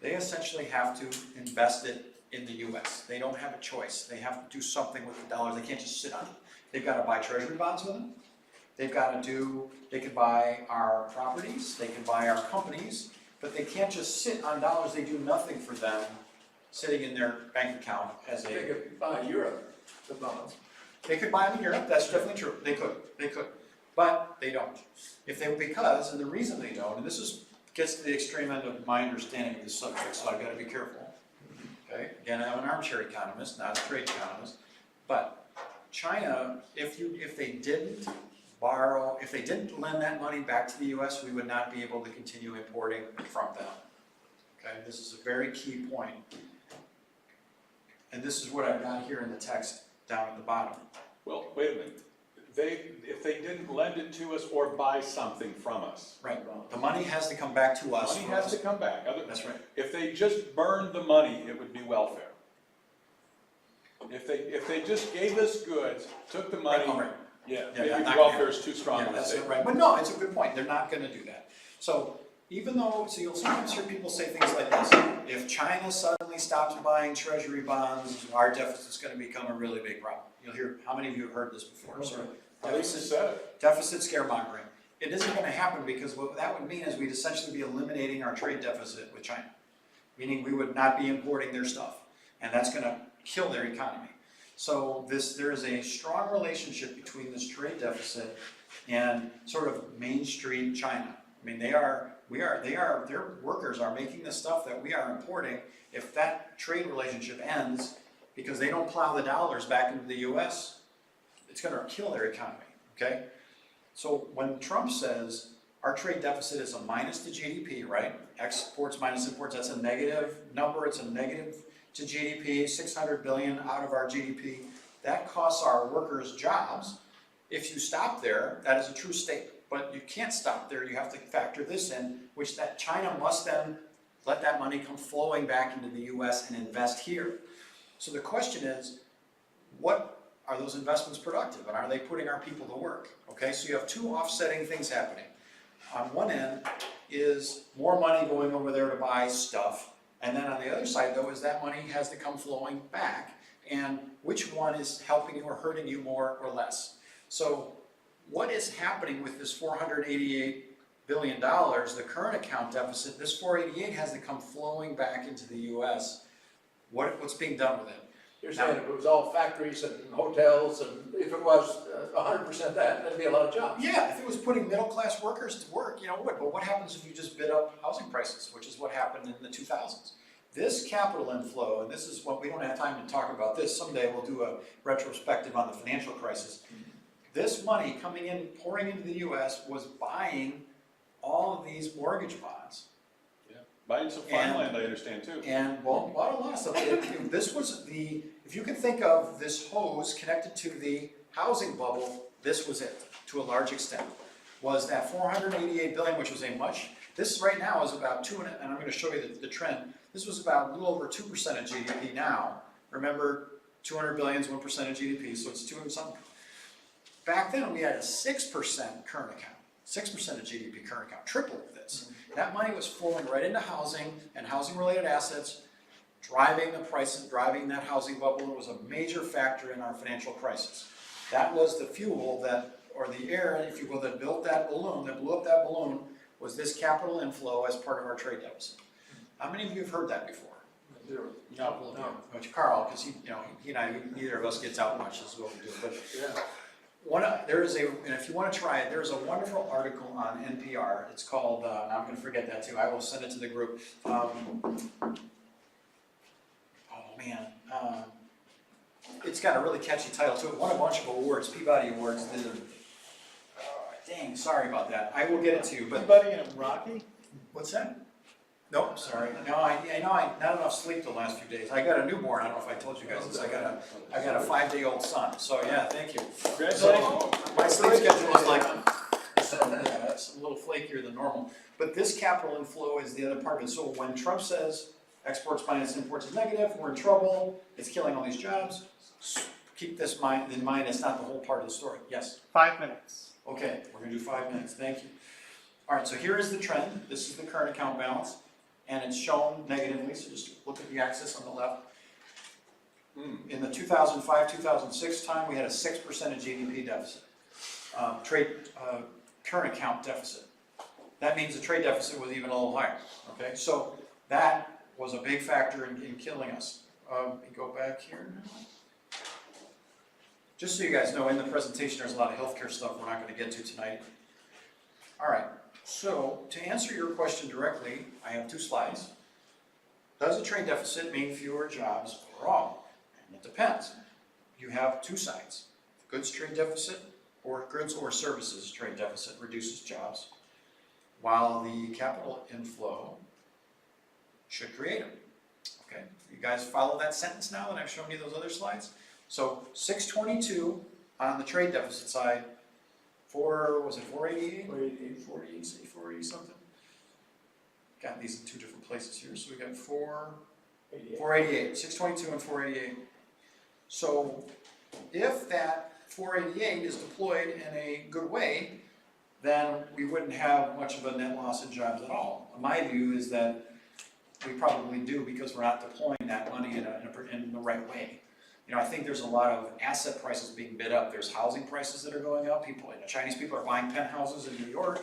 They essentially have to invest it in the US. They don't have a choice. They have to do something with the dollars. They can't just sit on it. They've got to buy treasury bonds with them. They could buy our properties, they could buy our companies, but they can't just sit on dollars. They do nothing for them sitting in their bank account as They a, could buy Europe, the bonds. they could buy them in Europe, that's definitely true. They could, but they don't. And the reason they don't, and this gets to the extreme end of my understanding of this subject, so I've got to be careful. Okay, again, I'm an armchair economist, not a trade economist, but China, if they didn't lend that money back to the US, we would not be able to continue importing from them. Okay, this is a very key point. And this is what I've got here in the text down at the bottom. Well, wait a minute. If they didn't lend it to us or buy something from us. Right, the money has to come back to us. Money has to come back. That's right. If they just burned the money, it would be welfare. If they just gave us goods, took the money, Right. yeah, Yeah, maybe not welfare gonna is too strong Yeah, of a that's statement. right, but no, it's a good point, they're not gonna do that. So you'll sometimes hear people say things like this, if China suddenly stops buying treasury bonds, our deficit's gonna become a really big problem. You'll hear, how many of you have heard this before? Sort of I think you said it. deficit scaremongering. It isn't gonna happen because what that would mean is we'd essentially be eliminating our trade deficit with China. Meaning we would not be importing their stuff, and that's gonna kill their economy. So there is a strong relationship between this trade deficit and sort of Main Street China. I mean, their workers are making the stuff that we are importing. If that trade relationship ends because they don't plow the dollars back into the US, it's gonna kill their economy, okay? So when Trump says our trade deficit is a minus to GDP, right? Exports minus imports, that's a negative number, it's a negative to GDP, 600 billion out of our GDP. That costs our workers jobs. If you stop there, that is a true statement, but you can't stop there. You have to factor this in, which that China must then let that money come flowing back into the US and invest here. So the question is, what are those investments productive, and are they putting our people to work? Okay, so you have two offsetting things happening. On one end is more money going over there to buy stuff, and then on the other side, though, is that money has to come flowing back. And which one is helping you or hurting you more or less? So what is happening with this $488 billion, the current account deficit? This 488 has to come flowing back into the US. What's being done with it? You're saying if it was all factories and hotels, and if it was 100% that, that'd be a lot of jobs. Yeah, if it was putting middle-class workers to work, it would. But what happens if you just bid up housing prices, which is what happened in the 2000s? This capital inflow, and this is what, we don't have time to talk about this, someday we'll do a retrospective on the financial crisis. This money coming in, pouring into the US, was buying all of these mortgage bonds. Yeah. Buying some farmland, I understand too. And, well, a lot of stuff. This was the, if you can think of this hose connected to the housing bubble, this was it, to a large extent. Was that 488 billion, which was a much, this right now is about and I'm gonna show you the trend. This was about a little over 2% of GDP now. Remember, 200 billion is 1% of GDP, so it's 2 and something. Back then, we had a 6% current account, 6% of GDP current account, triple this. That money was flowing right into housing and housing-related assets, driving the prices, driving that housing bubble. It was a major factor in our financial crisis. That was the fuel that, or the air, if you will, that built that balloon, that blew up that balloon, was this capital inflow as part of our trade deficit. How many of you have heard that before? Zero. Couple of you. Which Carl, because he and I, neither of us gets out much, is what we do. But Yeah. there is a, and if you want to try it, there's a wonderful article on NPR. It's called, now I'm going to forget that too. I will send it to the group. Oh man, it's got a really catchy title to it. Won a bunch of awards, Peabody Awards. Dang, sorry about that. I will get it to you. But Anybody in Rocky? what's that? Nope, sorry. No, I not enough sleep the last few days. I got a newborn. I don't know if I told you guys this. I got a 5-day-old son. So yeah, thank you. So my sleep schedule is like, yeah, it's a little flakier than normal. But this capital inflow is the other part of it. So when Trump says exports minus imports is negative, we're in trouble, it's killing all these jobs, keep this in mind, it's not the whole part of the story. Yes? 5 minutes. Okay, we're gonna do 5 minutes, thank you. All right, so here is the trend. This is the current account balance, and it's shown negatively, so just look at the axis on the left. In the 2005-2006 time, we had a 6% of GDP deficit, current account deficit. That means the trade deficit was even a little higher, okay? So that was a big factor in killing us. We go back here now. Just so you guys know, in the presentation, there's a lot of healthcare stuff we're not going to get to tonight. All right, so to answer your question directly, I have 2 slides. Does a trade deficit mean fewer jobs overall? And it depends. You have 2 sides. Goods trade deficit or goods or services trade deficit reduces jobs, while the capital inflow should create them. Okay, you guys follow that sentence now that I've shown you those other slides? So 622 on the trade deficit side, was it 488? 480 something? Got these in 2 different places here, so we got 488, 622 and 488. So if that 488 is deployed in a good way, then we wouldn't have much of a net loss in jobs at all. My view is that we probably do, because we're not deploying that money in the right way. You know, I think there's a lot of asset prices being bid up. There's housing prices that are going up. Chinese people are buying penthouses in New York,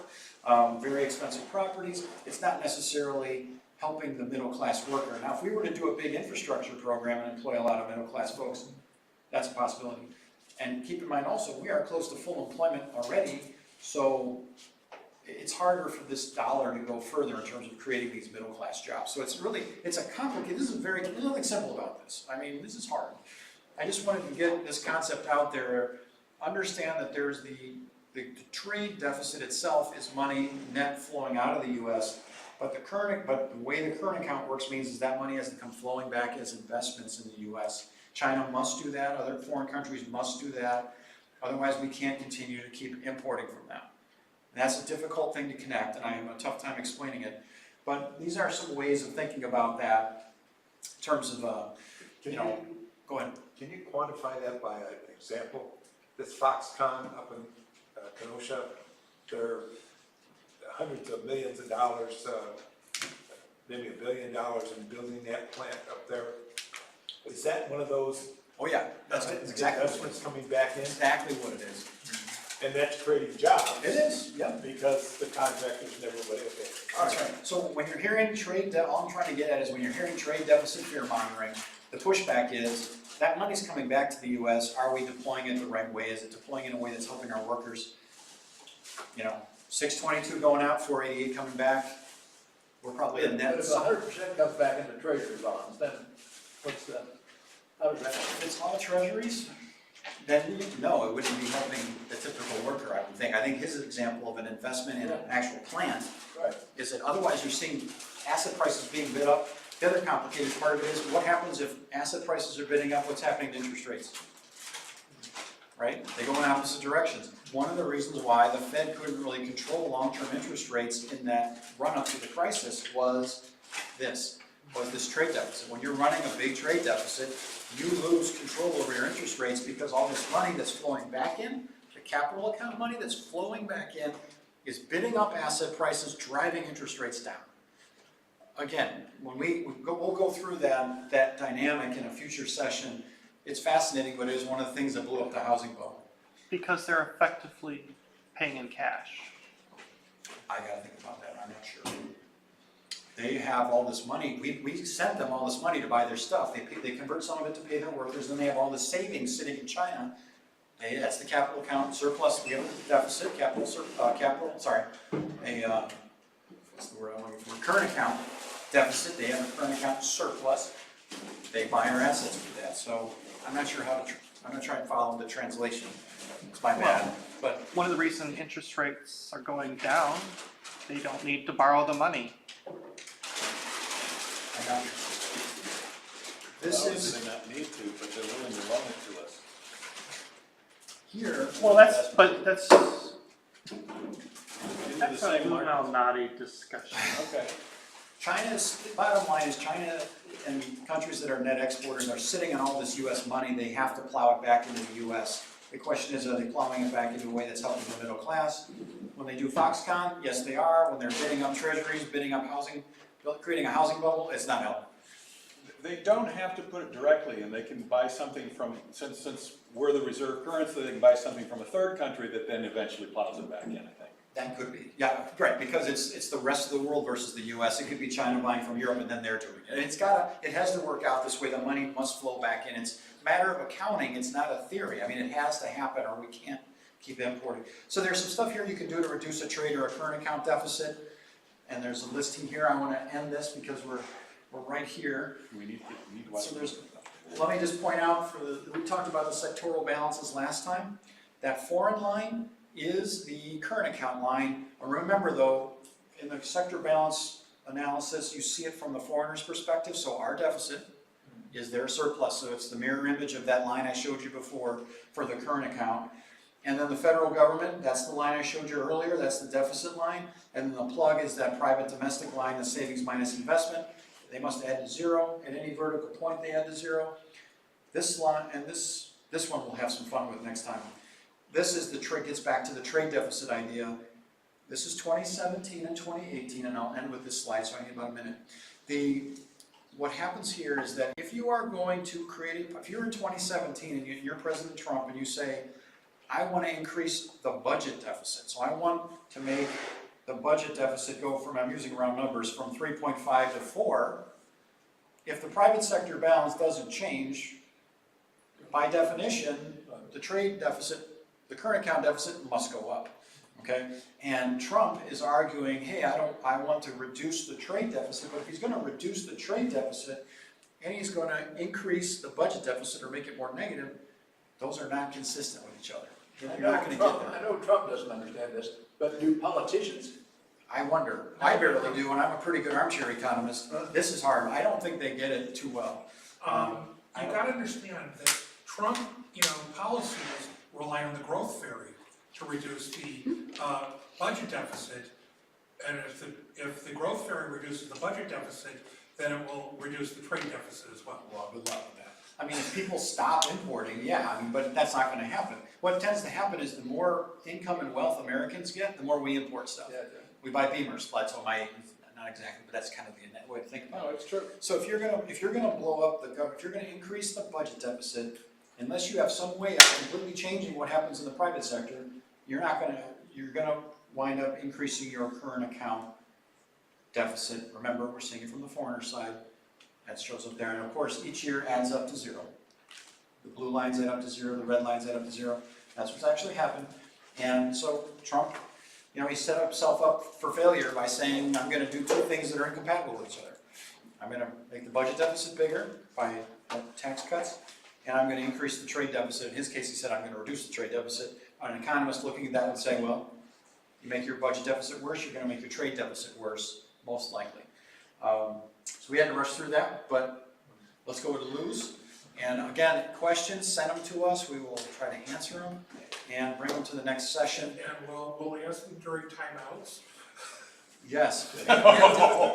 very expensive properties. It's not necessarily helping the middle class worker. Now, if we were to do a big infrastructure program and employ a lot of middle class folks, that's a possibility. And keep in mind also, we are close to full employment already, so it's harder for this dollar to go further in terms of creating these middle class jobs. So it's a complicated, there's nothing simple about this. I mean, this is hard. I just wanted to get this concept out there. Understand that there's the trade deficit itself is money net flowing out of the U.S., but the way the current account works means is that money has to come flowing back as investments in the U.S. China must do that. Other foreign countries must do that. Otherwise, we can't continue to keep importing from them. And that's a difficult thing to connect, and I have a tough time explaining it. But these are some ways of thinking about that in terms of, go ahead. Can you quantify that by an example? This Foxconn up in Kenosha, they're hundreds of millions of dollars, maybe $1 billion in building that plant up there. Is that one of those? Oh yeah, that's it. Exactly. Investments coming back in? Exactly what it is. And that's creating jobs. It is, yep. Because the contractors never would have paid. That's right. So when you're hearing all I'm trying to get at is when you're hearing trade deficit fear mongering, the pushback is that money's coming back to the U.S. Are we deploying it the right way? Is it deploying it in a way that's helping our workers? 622 going out, 488 coming back. We're probably a net. But if 100% comes back into treasury bonds, then what's the, how does that? If it's all treasuries, then no, it wouldn't be helping the typical worker, I would think. I think his example of an investment in an actual plant Right. is that otherwise you're seeing asset prices being bid up. The other complicated part of it is what happens if asset prices are bidding up, what's happening to interest rates? Right? They go in opposite directions. One of the reasons why the Fed couldn't really control long-term interest rates in that run-up to the crisis was this trade deficit. When you're running a big trade deficit, you lose control over your interest rates because all this money that's flowing back in, the capital account money that's flowing back in, is bidding up asset prices, driving interest rates down. Again, when we'll go through that dynamic in a future session. It's fascinating, but it is one of the things that blew up the housing bubble. Because they're effectively paying in cash. I gotta think about that, I'm not sure. They have all this money, we sent them all this money to buy their stuff, they convert some of it to pay their workers, then they have all this savings sitting in China. That's the capital account surplus, we have a deficit, what's the word I'm looking for, current account deficit, they have a current account surplus, they buy our assets for that, so I'm not sure how to, I'm gonna try and follow the translation, it's my bad, but. One of the reasons interest rates are going down, they don't need to borrow the money. I got you. This Not is only do they not need to, but they're willing to loan it to us. here, Well, that's Into the same market. Illuminati discussion. Okay. China's, bottom line is China and countries that are net exporters are sitting on all this US money, they have to plow it back into the US. The question is, are they plowing it back into a way that's helping the middle class? When they do Foxconn, yes they are. When they're bidding up treasuries, bidding up housing, creating a housing bubble, it's not helping. They don't have to put it directly, and they can buy something from, since we're the reserve currency, they can buy something from a third country that then eventually plows it back in, I think. That could be, yeah, right, because it's the rest of the world versus the US. It could be China buying from Europe and then they're doing it. And it has to work out this way, the money must flow back in. It's a matter of accounting, it's not a theory. I mean, it has to happen or we can't keep importing. So there's some stuff here you can do to reduce a trade or a current account deficit. And there's a listing here, I wanna end this because we're right here. We need So let me just point out, we talked about the sectoral balances last time. That foreign line is the current account line. Remember though, in the sector balance analysis, you see it from the foreigner's perspective, so our deficit is their surplus, so it's the mirror image of that line I showed you before for the current account. And then the federal government, that's the line I showed you earlier, that's the deficit line. And then the plug is that private domestic line, the savings minus investment. They must add to zero, at any vertical point they add to zero. This line, and this one we'll have some fun with next time. This is the trade, gets back to the trade deficit idea. This is 2017 and 2018, and I'll end with this slide, so I need about a minute. What happens here is that if you are going to if you're in 2017 and you're President Trump and you say, I want to increase the budget deficit, so I want to make the budget deficit go from, I'm using round numbers, from 3.5 to 4, if the private sector balance doesn't change, by definition, the trade deficit, the current account deficit must go up, okay? And Trump is arguing, hey, I want to reduce the trade deficit, but if he's gonna reduce the trade deficit and he's gonna increase the budget deficit or make it more negative, those are not consistent with each other. You're not gonna get there. I know Trump doesn't understand this, but do politicians? I wonder. I barely do, and I'm a pretty good armchair economist. This is hard. I don't think they get it too well. You gotta understand that Trump, policies rely on the growth theory to reduce the budget deficit. And if the growth theory reduces the budget deficit, then it will reduce the trade deficit as well. Well, good luck with that. I mean, if people stop importing, yeah, but that's not gonna happen. What tends to happen is the more income and wealth Americans get, the more we import stuff. Yeah. We buy Beamers, that's what not exactly, but that's kind of the way to think about it. No, it's true. So if you're gonna blow up the government, if you're gonna increase the budget deficit, unless you have some way of completely changing what happens in the private sector, you're gonna wind up increasing your current account deficit. Remember, we're seeing it from the foreigner side. That shows up there, and of course, each year adds up to zero. The blue lines add up to zero, the red lines add up to zero. That's what's actually happened. And so Trump, he set himself up for failure by saying, I'm gonna do two things that are incompatible with each other. I'm gonna make the budget deficit bigger by tax cuts, and I'm gonna increase the trade deficit. In his case, he said, I'm gonna reduce the trade deficit. An economist looking at that would say, well, you make your budget deficit worse, you're gonna make your trade deficit worse, most likely. So we had to rush through that, but let's go to Lou's. And again, questions, send them to us, we will try to answer them and bring them to the next session. And we'll ask them during timeouts. Yes.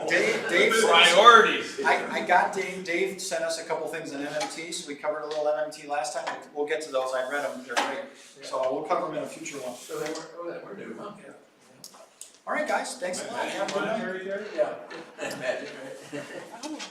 Dave Priorities. I got Dave sent us a couple things in MMT, so we covered a little MMT last time, we'll get to those, I read them, they're great. So we'll cover them in a future one. So they were new, huh? All right, guys, thanks a lot, have a good night. Yeah. Magic, right? I would